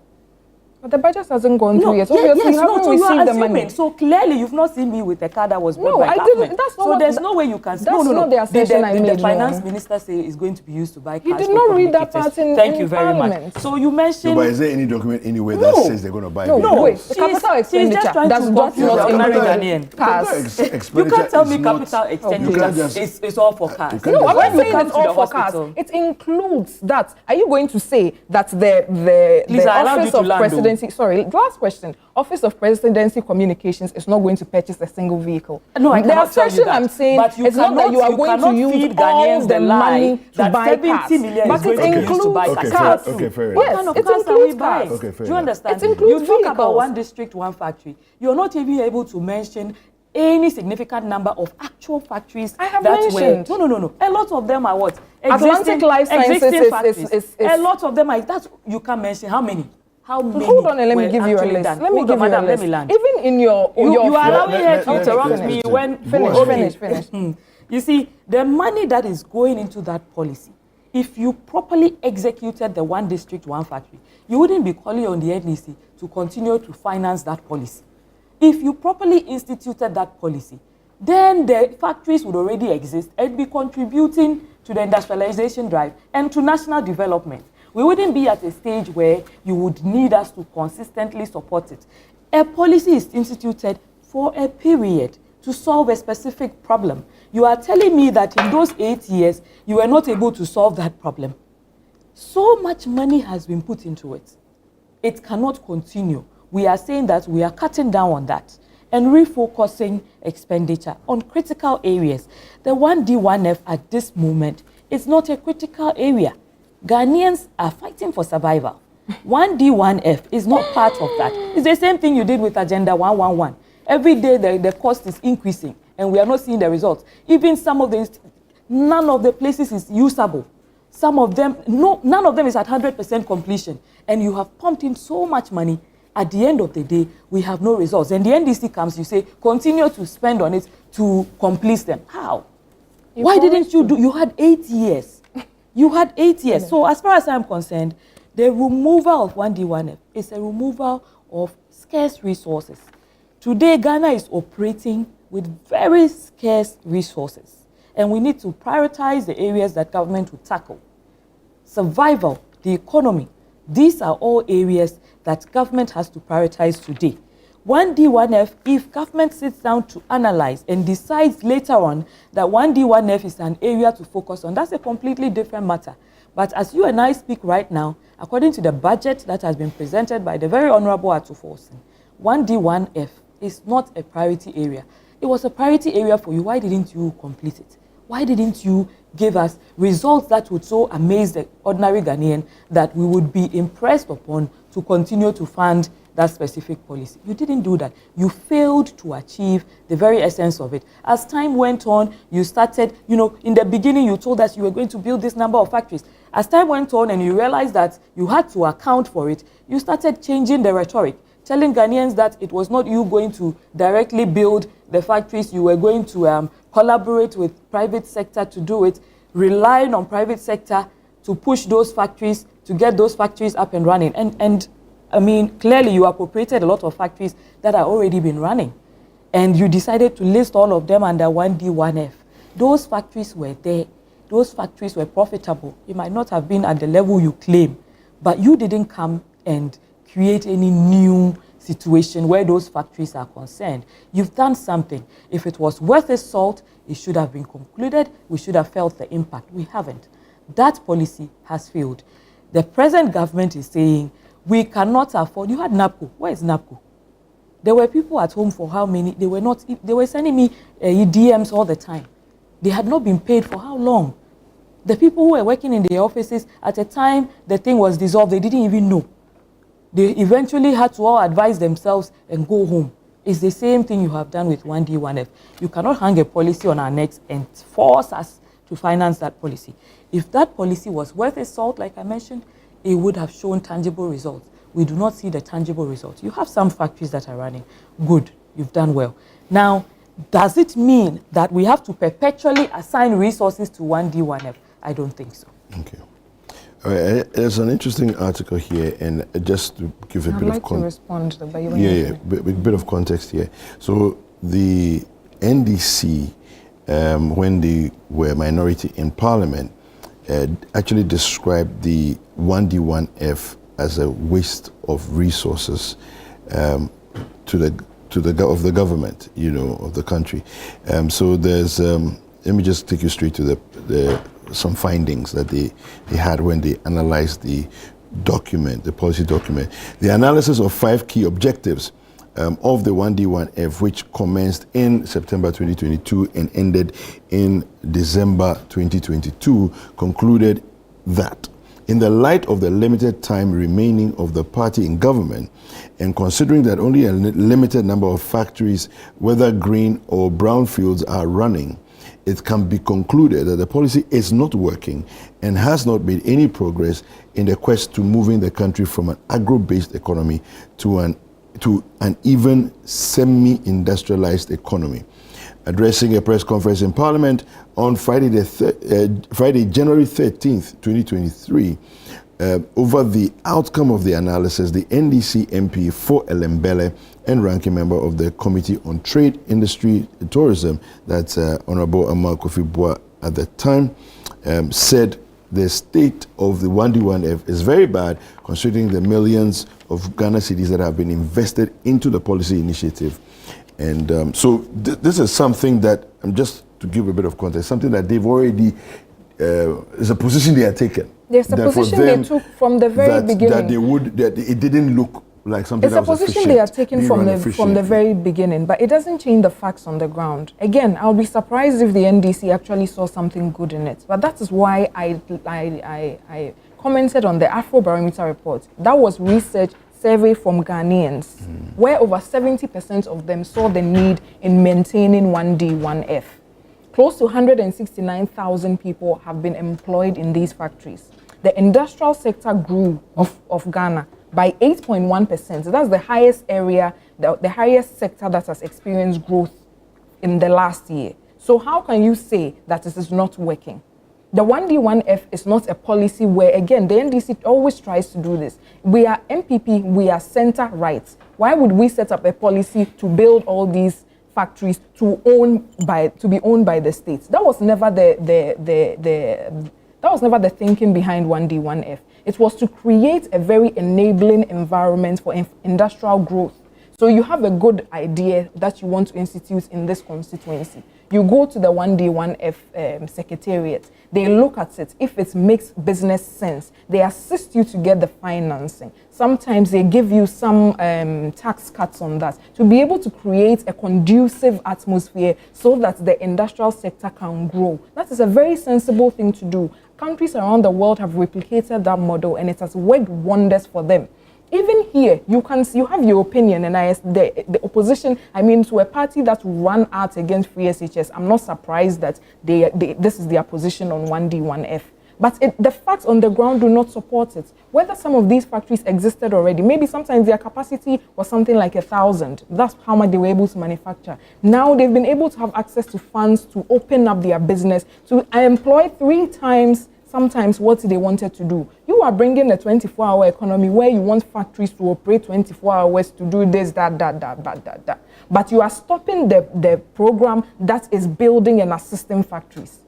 Speaker 3: But the budget hasn't gone through yet. Obviously, you haven't received the money.
Speaker 2: So clearly, you've not seen me with a car that was bought by government.
Speaker 3: No, I didn't. That's not
Speaker 2: so there's no way you can.
Speaker 3: That's not the assertion I made.
Speaker 2: Did the finance minister say it's going to be used to buy cars?
Speaker 3: You did not read that part in
Speaker 2: Thank you very much. So you mentioned.
Speaker 1: No, but is there any document anywhere that says they're going to buy?
Speaker 3: No, wait. The capital expenditure does not
Speaker 2: include
Speaker 3: cars.
Speaker 2: You can't tell me capital expenditure is all for cars.
Speaker 3: No, I'm not saying it's all for cars. It includes that. Are you going to say that the Office of Presidency? Sorry. Last question. Office of Presidency Communications is not going to purchase a single vehicle.
Speaker 2: No, I cannot tell you that.
Speaker 3: I'm saying it's not that you are going to use all the money to buy cars. But it includes cars.
Speaker 1: Okay, fair enough.
Speaker 3: Yes, it includes cars.
Speaker 1: Okay, fair
Speaker 2: Do you understand?
Speaker 3: It includes
Speaker 2: You talk about one district, one factory. You're not even able to mention any significant number of actual factories
Speaker 3: I have
Speaker 2: that
Speaker 3: mentioned.
Speaker 2: were. No. A lot of them are what?
Speaker 3: Atlantic Life Sciences is
Speaker 2: a lot of them are. That you can mention. How many? How many?
Speaker 3: Hold on and let me give you a list. Let me give you a list. Even in your
Speaker 2: you are allowing her to interrupt me when
Speaker 3: finish.
Speaker 2: You see, the money that is going into that policy, if you properly executed the one district, one factory, you wouldn't be calling on the NEC to continue to finance that policy. If you properly instituted that policy, then the factories would already exist and be contributing to the industrialization drive and to national development. We wouldn't be at a stage where you would need us to consistently support it. A policy is instituted for a period to solve a specific problem. You are telling me that in those 8 years, you were not able to solve that problem. So much money has been put into it. It cannot continue. We are saying that we are cutting down on that and refocusing expenditure on critical areas. The 1D, 1F at this moment is not a critical area. Ghanaians are fighting for survival. 1D, 1F is not part of that. It's the same thing you did with Agenda 111. Every day the cost is increasing and we are not seeing the results. Even some of the, none of the places is usable. Some of them, none of them is at 100% completion. And you have pumped in so much money. At the end of the day, we have no results. And the NDC comes, you say, continue to spend on it to complete them. How? Why didn't you do? You had 8 years. You had 8 years. So as far as I'm concerned, the removal of 1D, 1F is a removal of scarce resources. Today, Ghana is operating with very scarce resources. And we need to prioritize the areas that government will tackle. Survival, the economy, these are all areas that government has to prioritize today. 1D, 1F, if government sits down to analyze and decides later on that 1D, 1F is an area to focus on, that's a completely different matter. But as you and I speak right now, according to the budget that has been presented by the very Honorable Atufosin, 1D, 1F is not a priority area. It was a priority area for you. Why didn't you complete it? Why didn't you give us results that would so amaze the ordinary Ghanaian that we would be impressed upon to continue to fund that specific policy. You didn't do that. You failed to achieve the very essence of it. As time went on, you started, in the beginning you told us you were going to build this number of factories. As time went on and you realized that you had to account for it, you started changing the rhetoric, telling Ghanaians that it was not you going to directly build the factories, you were going to collaborate with private sector to do it, relying on private sector to push those factories, to get those factories up and running. And I mean, clearly you appropriated a lot of factories that are already been running. And you decided to list all of them under 1D, 1F. Those factories were there. Those factories were profitable. It might not have been at the level you claim, but you didn't come and create any new situation where those factories are concerned. You've done something. If it was worth its salt, it should have been concluded. We should have felt the impact. We haven't. That policy has failed. The present government is saying, we cannot afford. You had NAPCO. Where is NAPCO? There were people at home for how many? They were sending me DMs all the time. They had not been paid for how long? The people who were working in the offices, at the time the thing was dissolved, they didn't even know. They eventually had to all advise themselves and go home. It's the same thing you have done with 1D, 1F. You cannot hang a policy on our necks and force us to finance that policy. If that policy was worth its salt, like I mentioned, it would have shown tangible results. We do not see the tangible results. You have some factories that are running. Good, you've done well. Now, does it mean that we have to perpetually assign resources to 1D, 1F? I don't think so.
Speaker 1: Okay. All right, there's an interesting article here, and just to give a bit of
Speaker 3: context. I'd like to respond to that.
Speaker 1: A bit of context here. So the NDC, when they were minority in Parliament, actually described the 1D, 1F as a waste of resources of the government, of the country. So there's, let me just take you straight to the some findings that they had when they analyzed the document, the policy document. The analysis of 5 key objectives of the 1D, 1F, which commenced in September 2022 and ended in December 2022, concluded that in the light of the limited time remaining of the party in government, and considering that only a limited number of factories, whether green or brownfields, are running, it can be concluded that the policy is not working and has not made any progress in the quest to moving the country from an agro-based economy to an even semi-industrialized economy. Addressing a press conference in Parliament on Friday, January 13th, 2023, over the outcome of the analysis, the NDC MP for Elembele and ranking member of the Committee on Trade, Industry and Tourism, that's Honorable Amal Kofi Boa at the time, said the state of the 1D, 1F is very bad, considering the millions of Ghana cedis that have been invested into the policy initiative. And so this is something that, just to give a bit of context, something that they've already, is a position they are taken.
Speaker 3: There's a position they took from the very beginning.
Speaker 1: That it didn't look like something that was efficient.
Speaker 3: It's a position they are taking from the very beginning, but it doesn't change the facts on the ground. Again, I'll be surprised if the NDC actually saw something good in it. But that is why I commented on the Afrobarometer report. That was research survey from Ghanaians, where over 70% of them saw the need in maintaining 1D, 1F. Close to 169,000 people have been employed in these factories. The industrial sector grew of Ghana by 8.1%. So that's the highest area, the highest sector that has experienced growth in the last year. So how can you say that it is not working? The 1D, 1F is not a policy where, again, the NDC always tries to do this. We are MPP, we are center right. Why would we set up a policy to build all these factories to be owned by the states? That was never the thinking behind 1D, 1F. It was to create a very enabling environment for industrial growth. So you have a good idea that you want to institute in this constituency. You go to the 1D, 1F secretariat. They look at it. If it makes business sense, they assist you to get the financing. Sometimes they give you some tax cuts on that to be able to create a conducive atmosphere so that the industrial sector can grow. That is a very sensible thing to do. Countries around the world have replicated that model, and it has worked wonders for them. Even here, you have your opinion, and the opposition, I mean, to a party that ran out against free SHS, I'm not surprised that this is their position on 1D, 1F. But the facts on the ground do not support it. Whether some of these factories existed already, maybe sometimes their capacity was something like 1,000. That's how much they were able to manufacture. Now they've been able to have access to funds to open up their business, to employ 3 times sometimes what they wanted to do. You are bringing a 24-hour economy where you want factories to operate 24 hours to do this, that. But you are stopping the program that is building and assisting factories.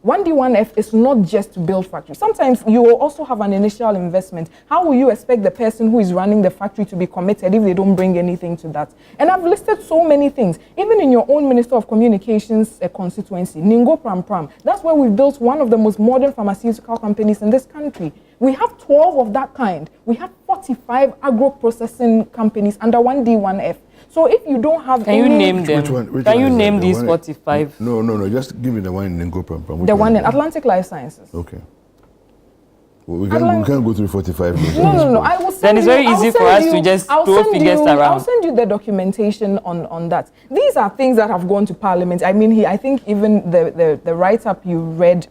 Speaker 3: 1D, 1F is not just to build factories. Sometimes you will also have an initial investment. How will you expect the person who is running the factory to be committed if they don't bring anything to that? And I've listed so many things. Even in your own Minister of Communications constituency, Ningo Pram Pram, that's where we've built one of the most modern pharmaceutical companies in this country. We have 12 of that kind. We have 45 agro-processing companies under 1D, 1F. So if you don't have
Speaker 2: Can you name them? Can you name these 45?
Speaker 1: No. Just give me the one in Ngo Pram Pram.
Speaker 3: The one in Atlantic Life Sciences.
Speaker 1: Okay. Well, we can't go through 45 minutes.
Speaker 3: No. I will send
Speaker 2: then it's very easy for us to just throw figures around.
Speaker 3: I'll send you the documentation on that. These are things that have gone to Parliament. I mean, I think even the write-up you read,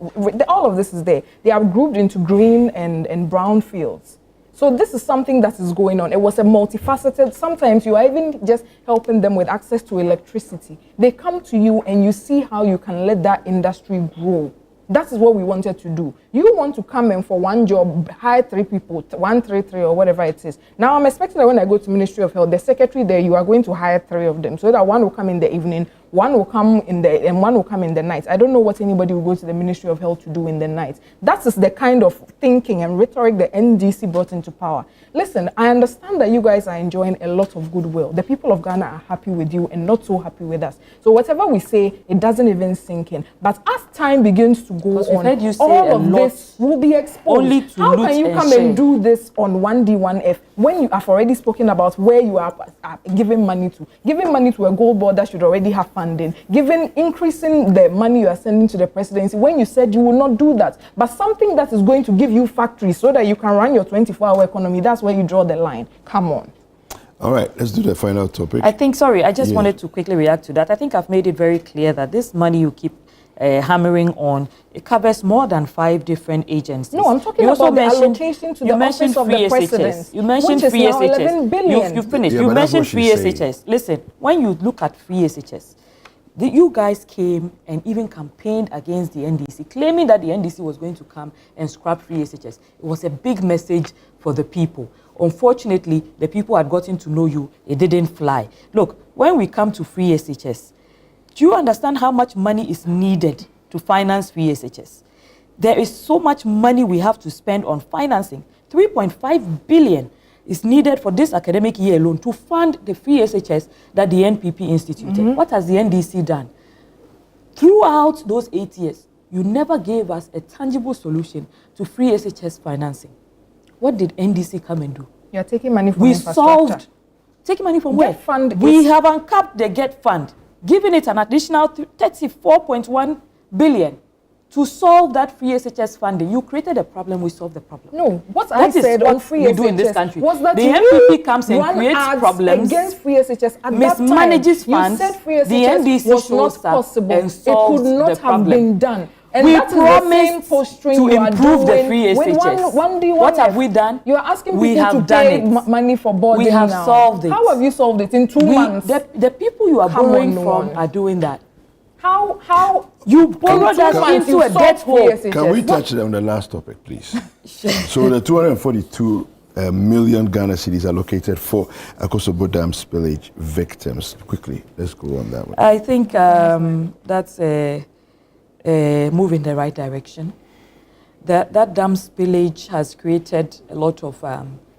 Speaker 3: all of this is there. They are grouped into green and brown fields. So this is something that is going on. It was a multifaceted, sometimes you are even just helping them with access to electricity. They come to you and you see how you can let that industry grow. That is what we wanted to do. You want to come in for one job, hire 3 people, 133 or whatever it is. Now I'm expecting that when I go to Ministry of Health, the secretary there, you are going to hire 3 of them so that one will come in the evening, one will come in the night. I don't know what anybody will go to the Ministry of Health to do in the night. That is the kind of thinking and rhetoric the NDC brought into power. Listen, I understand that you guys are enjoying a lot of goodwill. The people of Ghana are happy with you and not so happy with us. So whatever we say, it doesn't even sink in. But as time begins to go on, all of this will be exposed. How can you come and do this on 1D, 1F when you have already spoken about where you are giving money to? Giving money to a gold board that should already have funding, increasing the money you are sending to the presidency when you said you will not do that. But something that is going to give you factories so that you can run your 24-hour economy, that's where you draw the line. Come on.
Speaker 1: All right, let's do the final topic.
Speaker 2: I just wanted to quickly react to that. I think I've made it very clear that this money you keep hammering on, it covers more than 5 different agencies.
Speaker 3: No, I'm talking about the allocation to the office of the president.
Speaker 2: You mentioned free SHS.
Speaker 3: 11 billion.
Speaker 2: You finished.
Speaker 1: Yeah,
Speaker 2: you mentioned free
Speaker 1: saying.
Speaker 2: SHS. Listen, when you look at free SHS, you guys came and even campaigned against the NDC, claiming that the NDC was going to come and scrap free SHS. It was a big message for the people. Unfortunately, the people had gotten to know you. It didn't fly. Look, when we come to free SHS, do you understand how much money is needed to finance free SHS? There is so much money we have to spend on financing. 3.5 billion is needed for this academic year alone to fund the free SHS that the NPP instituted. What has the NDC done? Throughout those 8 years, you never gave us a tangible solution to free SHS financing. What did NDC come and do?
Speaker 3: You're taking money from
Speaker 2: infrastructure. Taking money from where? We have uncapped the GET fund, giving it an additional 34.1 billion to solve that free SHS funding. You created a problem, we solved the problem.
Speaker 3: No, what I said on free SHS
Speaker 2: do in this country
Speaker 3: was that
Speaker 2: the NPP comes and creates problems
Speaker 3: against free SHS. At
Speaker 2: mismanages
Speaker 3: that time,
Speaker 2: funds.
Speaker 3: you said free SHS
Speaker 2: the NDC
Speaker 3: was not possible.
Speaker 2: And
Speaker 3: it could not have been done. And
Speaker 2: we
Speaker 3: that
Speaker 2: promised to improve the free SHS. What have we done?
Speaker 3: You are asking people to pay money for boarding.
Speaker 2: We have
Speaker 3: now.
Speaker 2: solved it.
Speaker 3: How have you solved it in 2 months?
Speaker 2: The people you are borrowing from are doing that.
Speaker 3: How
Speaker 2: you borrowed us into a debt hole?
Speaker 1: Can we touch on the last topic, please? So the 242 million Ghana cedis allocated for Akosobo Dam spillage victims. Quickly, let's go on that one.
Speaker 2: I think that's a move in the right direction. That dam spillage has created a lot of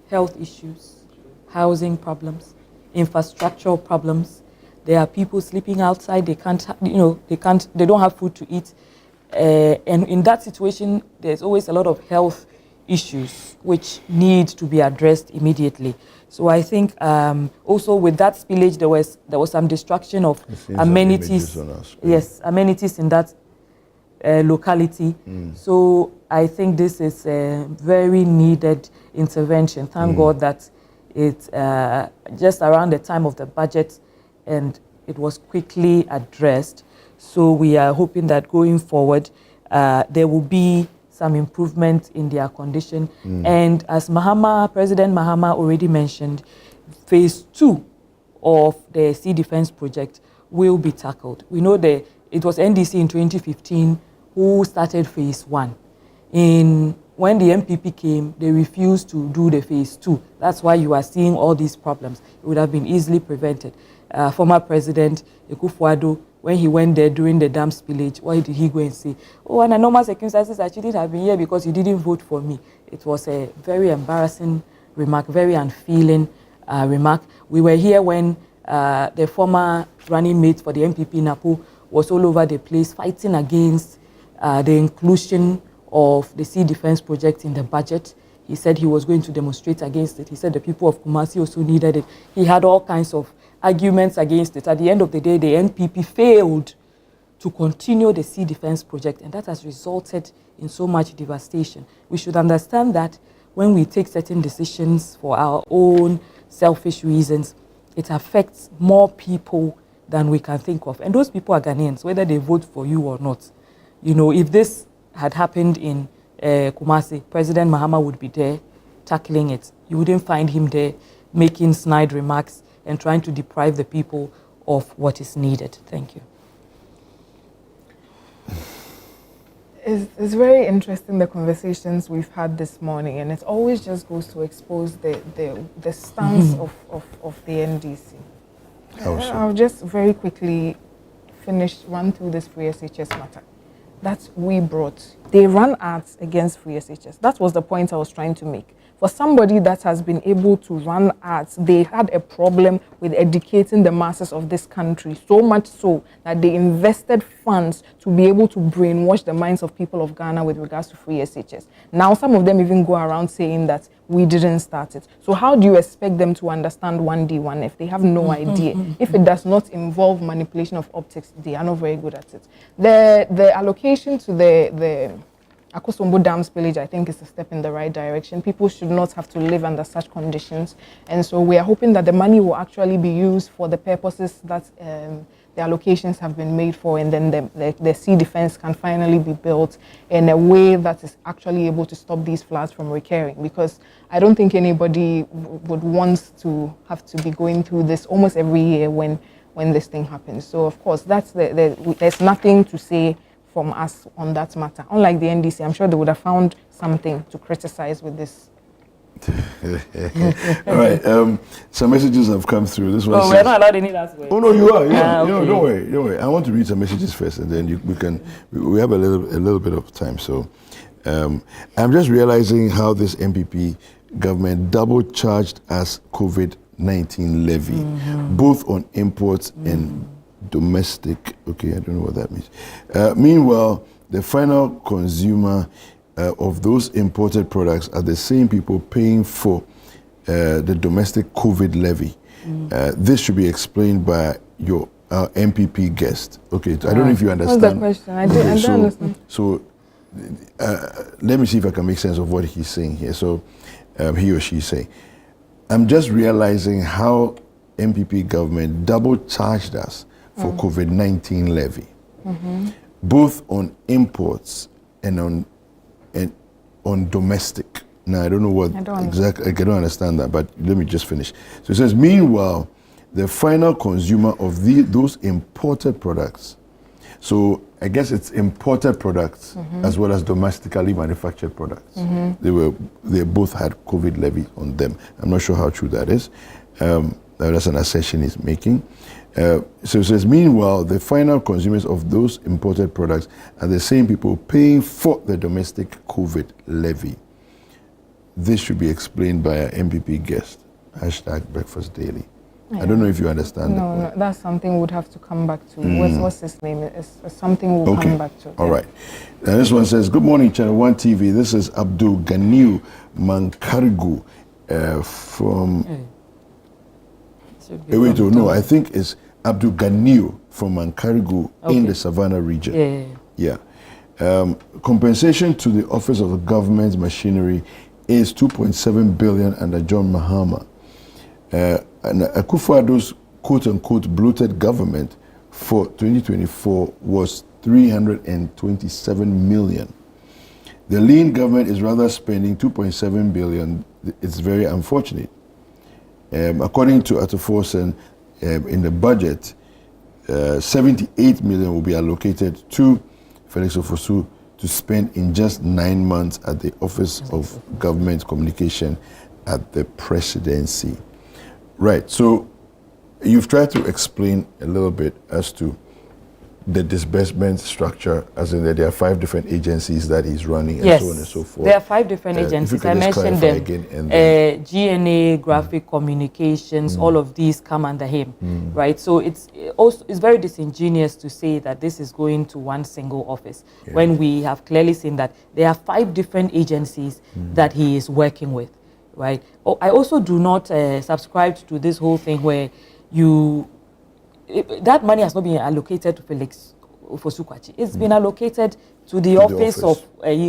Speaker 2: health issues, housing problems, infrastructural problems. There are people sleeping outside. They don't have food to eat, and in that situation, there's always a lot of health issues which need to be addressed immediately. So I think also with that spillage, there was some destruction of amenities. Yes, amenities in that locality. So I think this is a very needed intervention. Thank God that It's just around the time of the budget, and it was quickly addressed. So we are hoping that going forward, there will be some improvement in their condition. And as President Mahama already mentioned, phase 2 of the Sea Defense Project will be tackled. We know that it was NDC in 2015 who started phase 1. When the MPP came, they refused to do the phase 2. That's why you are seeing all these problems. It would have been easily prevented. Former President Akufo-Addo, when he went there during the dam spillage, why did he go and say, oh, under normal circumstances, I shouldn't have been here because you didn't vote for me? It was a very embarrassing remark, very unfeeling remark. We were here when the former running mate for the MPP, Napo, was all over the place fighting against the inclusion of the Sea Defense Project in the budget. He said he was going to demonstrate against it. He said the people of Kumasi also needed it. He had all kinds of arguments against it. At the end of the day, the NPP failed to continue the Sea Defense Project, and that has resulted in so much devastation. We should understand that when we take certain decisions for our own selfish reasons, it affects more people than we can think of. And those people are Ghanaians, whether they vote for you or not. You know, if this had happened in Kumasi, President Mahama would be there tackling it. You wouldn't find him there making snide remarks and trying to deprive the people of what is needed. Thank you.
Speaker 3: It's very interesting, the conversations we've had this morning, and it always just goes to expose the stance of the NDC. I'll just very quickly run through this free SHS matter that we brought. They ran ads against free SHS. That was the point I was trying to make. For somebody that has been able to run ads, they had a problem with educating the masses of this country, so much so that they invested funds to be able to brainwash the minds of people of Ghana with regards to free SHS. Now, some of them even go around saying that we didn't start it. So how do you expect them to understand 1D, 1F? They have no idea. If it does not involve manipulation of optics, they are not very good at it. The allocation to the Akosombo Dam spillage, I think, is a step in the right direction. People should not have to live under such conditions. And so we are hoping that the money will actually be used for the purposes that the allocations have been made for, and then the sea defense can finally be built in a way that is actually able to stop these floods from recurring. Because I don't think anybody would want to have to be going through this almost every year when this thing happens. So, of course, there's nothing to say from us on that matter. Unlike the NDC, I'm sure they would have found something to criticize with this.
Speaker 1: All right. Some messages have come through. This one.
Speaker 2: Oh, we're not allowed any last word.
Speaker 1: Oh no, you are. Yeah.
Speaker 2: Okay.
Speaker 1: Don't worry. I want to read some messages first, and then we have a little bit of time. So, I'm just realizing how this MPP government double charged us COVID-19 levy, both on imports and domestic. Okay, I don't know what that means. Meanwhile, the final consumer of those imported products are the same people paying for the domestic COVID levy. This should be explained by your MPP guest. Okay, I don't know if you understand.
Speaker 3: What's the question? I don't understand.
Speaker 1: So let me see if I can make sense of what he's saying here. So he or she say, I'm just realizing how MPP government double charged us for COVID-19 levy, both on imports and on domestic. Now, I don't know what exactly, I don't understand that, but let me just finish. So it says, meanwhile, the final consumer of those imported products, so I guess it's imported products as well as domestically manufactured products. They both had COVID levy on them. I'm not sure how true that is. That's an assertion he's making. So it says, meanwhile, the final consumers of those imported products are the same people paying for the domestic COVID levy. This should be explained by our MPP guest. #Breakfast Daily. I don't know if you understand.
Speaker 3: No, that's something we'd have to come back to. What's his name? It's something we'll come back to.
Speaker 1: All right. And this one says, good morning, ChannelOne TV. This is Abdul Ganiu Mankarigu from... I think it's Abdul Ganiu from Mankarigu in the Savannah region. Yeah. Compensation to the Office of the Government Machinery is 2.7 billion under John Mahama. and Akufo-Addo's quote-unquote bloated government for 2024 was 327 million. The lean government is rather spending 2.7 billion. It's very unfortunate. According to Atuforsen, in the budget, 78 million will be allocated to Felix Ofosu to spend in just 9 months at the Office of Government Communication at the Presidency. Right, so you've tried to explain a little bit as to the disbursement structure, as in that there are 5 different agencies that he's running, and so on and so forth.
Speaker 2: There are 5 different agencies. I mentioned them. Again, GNA, Graphic Communications, all of these come under him, right? So it's very disingenuous to say that this is going to one single office, when we have clearly seen that there are 5 different agencies that he is working with, right? Oh, I also do not subscribe to this whole thing where that money has not been allocated to Felix Ofosu-Kwakye. It's been allocated to the office of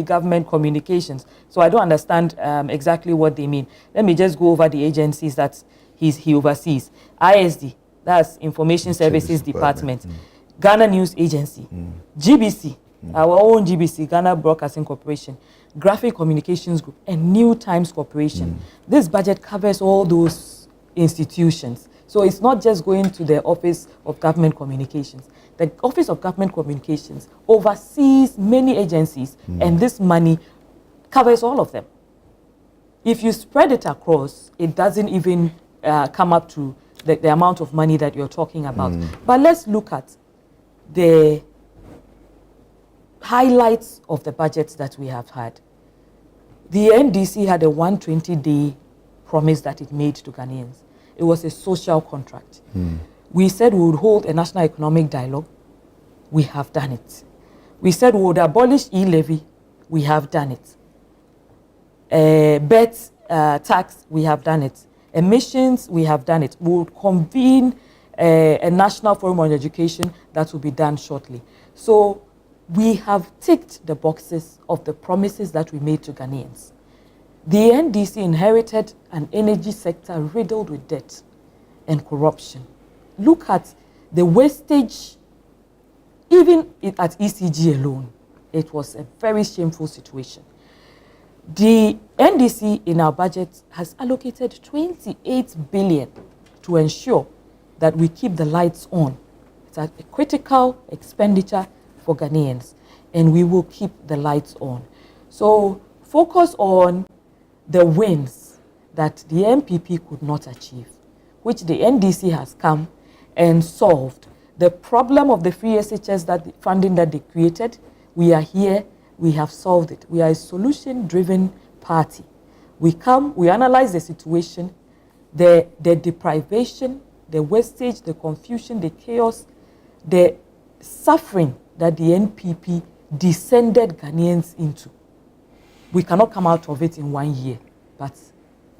Speaker 2: Government Communications. So I don't understand exactly what they mean. Let me just go over the agencies that he oversees. ISD, that's Information Services Department. Ghana News Agency. GBC, our own GBC, Ghana Broadcasting Corporation. Graphic Communications Group, and New Times Corporation. This budget covers all those institutions. So it's not just going to the Office of Government Communications. The Office of Government Communications oversees many agencies, and this money covers all of them. If you spread it across, it doesn't even come up to the amount of money that you're talking about. But let's look at the highlights of the budgets that we have had. The NDC had a 120-day promise that it made to Ghanaians. It was a social contract. We said we would hold a national economic dialogue. We have done it. We said we would abolish e-levy. We have done it. Bet tax, we have done it. Emissions, we have done it. We would convene a national forum on education. That will be done shortly. So we have ticked the boxes of the promises that we made to Ghanaians. The NDC inherited an energy sector riddled with debt and corruption. Look at the wastage, even at ECG alone. It was a very shameful situation. The NDC in our budget has allocated 28 billion to ensure that we keep the lights on. It's a critical expenditure for Ghanaians, and we will keep the lights on. So focus on the wins that the MPP could not achieve, which the NDC has come and solved. The problem of the free SHS funding that they created, we are here, we have solved it. We are a solution-driven party. We come, we analyze the situation, the deprivation, the wastage, the confusion, the chaos, the suffering that the NPP descended Ghanaians into. We cannot come out of it in 1 year, but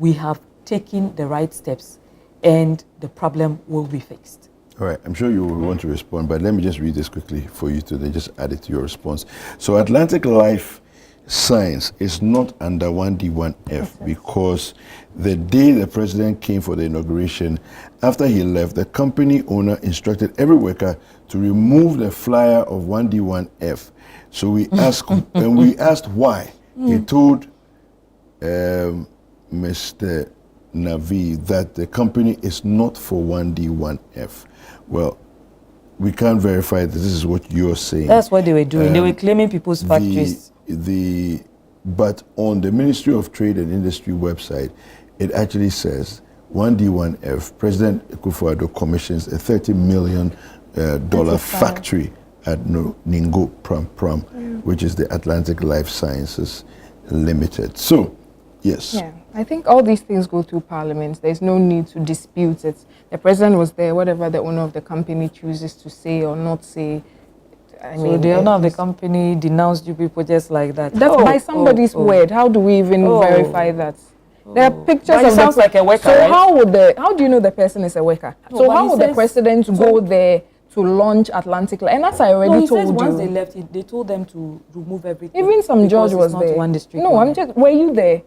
Speaker 2: we have taken the right steps and the problem will be fixed.
Speaker 1: All right, I'm sure you will want to respond, but let me just read this quickly for you to then just add it to your response. So Atlantic Life Science is not under 1D1F because the day the president came for the inauguration, after he left, the company owner instructed every worker to remove the flyer of 1D1F. So we asked, and we asked why. He told Mr. Navi that the company is not for 1D1F. Well, we can't verify that this is what you're saying.
Speaker 2: That's what they were doing. They were claiming people's factories.
Speaker 1: But on the Ministry of Trade and Industry website, it actually says 1D1F, President Akufo-Addo commissions a $30 million factory at Ningo Pram, which is the Atlantic Life Sciences Limited. So, yes.
Speaker 3: Yeah, I think all these things go through Parliament. There's no need to dispute it. The president was there, whatever the owner of the company chooses to say or not say. I mean,
Speaker 2: the owner of the company denounced you people just like that.
Speaker 3: That's by somebody's word. How do we even verify that? There are pictures
Speaker 2: but
Speaker 3: of
Speaker 2: sounds like a worker.
Speaker 3: So
Speaker 2: right?
Speaker 3: how do you know the person is a worker?
Speaker 2: No,
Speaker 3: so how would the president go there to launch Atlantic Life? And as I already told you,
Speaker 2: once they left, they told them to remove everything.
Speaker 3: Even some judge was there.
Speaker 2: One district
Speaker 3: no, I'm just. Were you there?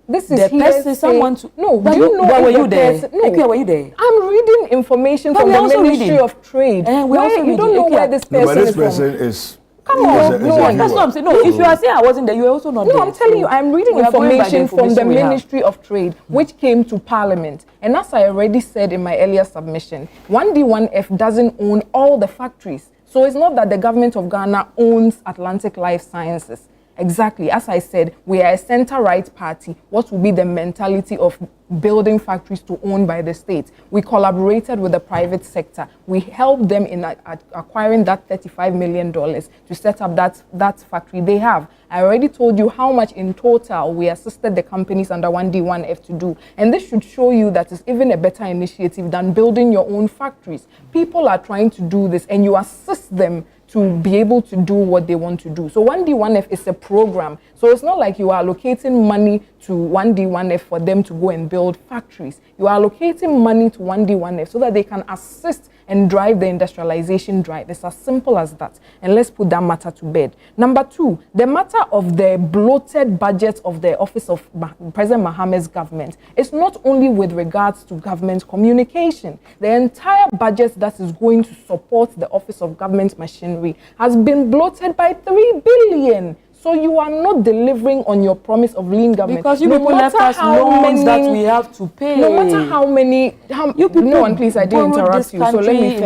Speaker 3: this is
Speaker 2: the person, someone to
Speaker 3: no.
Speaker 2: But
Speaker 3: Do you know?
Speaker 2: But were you there?
Speaker 3: Person, no.
Speaker 2: Ekia, were you there?
Speaker 3: I'm reading information
Speaker 2: But
Speaker 3: from
Speaker 2: we're
Speaker 3: the
Speaker 2: also
Speaker 3: Ministry
Speaker 2: reading.
Speaker 3: of Trade. You don't know
Speaker 2: Ekia.
Speaker 3: where this
Speaker 1: No,
Speaker 3: person
Speaker 1: but this
Speaker 3: is from.
Speaker 1: person is.
Speaker 3: Come on, no,
Speaker 2: That's what I'm saying. No, if you are saying I wasn't there, you were also not there.
Speaker 3: No, I'm telling you, I'm reading
Speaker 2: we are going by the
Speaker 3: information from the
Speaker 2: we have.
Speaker 3: Ministry of Trade, which came to Parliament. And as I already said in my earlier submission, 1D1F doesn't own all the factories. So it's not that the government of Ghana owns Atlantic Life Sciences. Exactly. As I said, we are a center-right party. What will be the mentality of building factories to own by the state? We collaborated with the private sector. We helped them in acquiring that $35 million to set up that factory they have. I already told you how much in total we assisted the companies under 1D1F to do. And this should show you that it's even a better initiative than building your own factories. People are trying to do this and you assist them to be able to do what they want to do. So 1D1F is a program. So it's not like you are allocating money to 1D1F for them to go and build factories. You are allocating money to 1D1F so that they can assist and drive the industrialization drive. It's as simple as that. And let's put that matter to bed. Number two, the matter of the bloated budget of the office of President Mahama's government is not only with regards to government communication. The entire budget that is going to support the office of government machinery has been bloated by 3 billion. So you are not delivering on your promise of lean government.
Speaker 2: Because you people left us loans that we have to pay.
Speaker 3: No matter how many... you people no, and please, I didn't interrupt you. So let me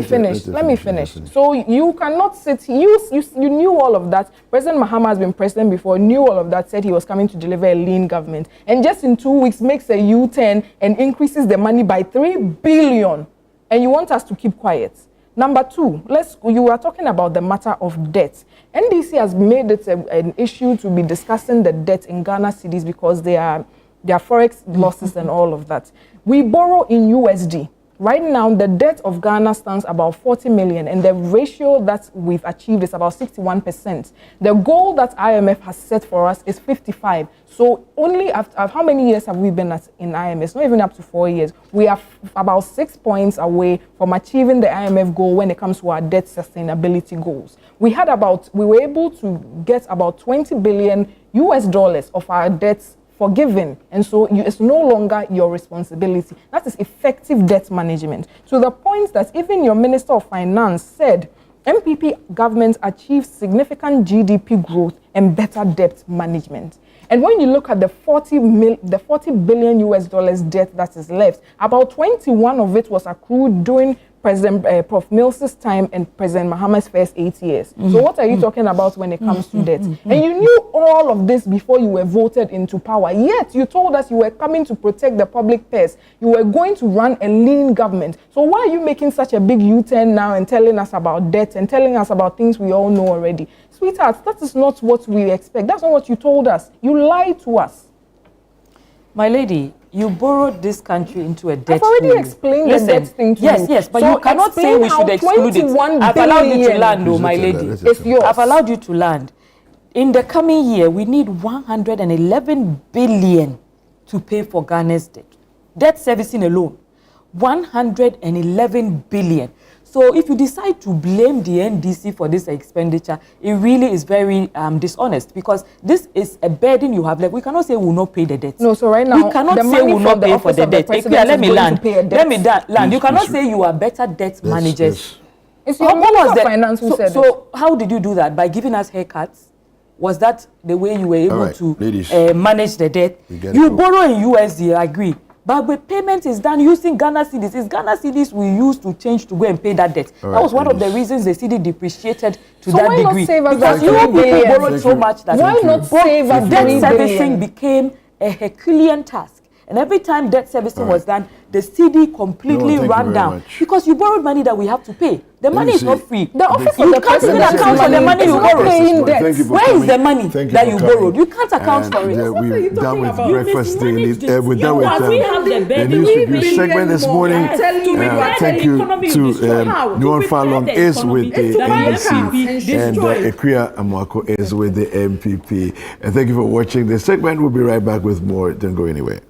Speaker 3: finish. Let me finish. So you cannot sit... You knew all of that. President Mahama has been president before, knew all of that, said he was coming to deliver a lean government. And just in 2 weeks makes a U-turn and increases the money by 3 billion. And you want us to keep quiet. Number two, you are talking about the matter of debt. NDC has made it an issue to be discussing the debt in Ghana cedis because there are forex losses and all of that. We borrow in USD. Right now, the debt of Ghana stands about 40 million, and the ratio that we've achieved is about 61%. The goal that IMF has set for us is 55. So only after how many years have we been in IMF? It's not even up to 4 years. We are about 6 points away from achieving the IMF goal when it comes to our debt sustainability goals. We were able to get about 20 billion US dollars of our debts forgiven, and so it's no longer your responsibility. That is effective debt management, to the point that even your Minister of Finance said MPP government achieved significant GDP growth and better debt management. And when you look at the 40 billion US dollars debt that is left, about 21 of it was accrued during President Prof. Mills's time and President Mahama's first 8 years. So what are you talking about when it comes to debt? And you knew all of this before you were voted into power. Yet you told us you were coming to protect the public purse. You were going to run a lean government. So why are you making such a big U-turn now and telling us about debt and telling us about things we all know already? Sweetheart, that is not what we expect. That's not what you told us. You lied to us.
Speaker 2: My lady, you borrowed this country into a debt.
Speaker 3: I've already explained the debt thing to you.
Speaker 2: Yes, but so you cannot say we should exclude it. I've allowed you to land, though, my lady.
Speaker 3: It's yours.
Speaker 2: I've allowed you to land. In the coming year, we need 111 billion to pay for Ghana's debt. Debt servicing alone, 111 billion. So if you decide to blame the NDC for this expenditure, it really is very dishonest, because this is a burden you have left. We cannot say we will not pay the debt.
Speaker 3: No, so right now,
Speaker 2: we cannot say we will not pay for the debt. Let me land.
Speaker 3: Please,
Speaker 2: you cannot say you are better debt managers.
Speaker 3: It's your Minister of Finance who said it.
Speaker 2: So how did you do that? By giving us haircuts? Was that the way you were able to manage the debt? You borrow in USD, I agree. But the payment is done using Ghana cedis. It's Ghana cedis we used to change to go and pay that debt. That was one of the reasons the cedi depreciated to that degree. Because you people borrowed so much that debt servicing became a Herculean task. And every time debt servicing was done, the cedi completely ran down. Because you borrowed money that we have to pay. The money is not free. The office of the president accounts for the money you borrowed. Where is the money that you borrowed? You can't account for it.
Speaker 1: We're done with breakfast. We're done with the news review segment this morning. Thank you to Nguyen Falong is with the NDC and Ekria Amwako is with the MPP. And thank you for watching this segment. We'll be right back with more. Don't go anywhere.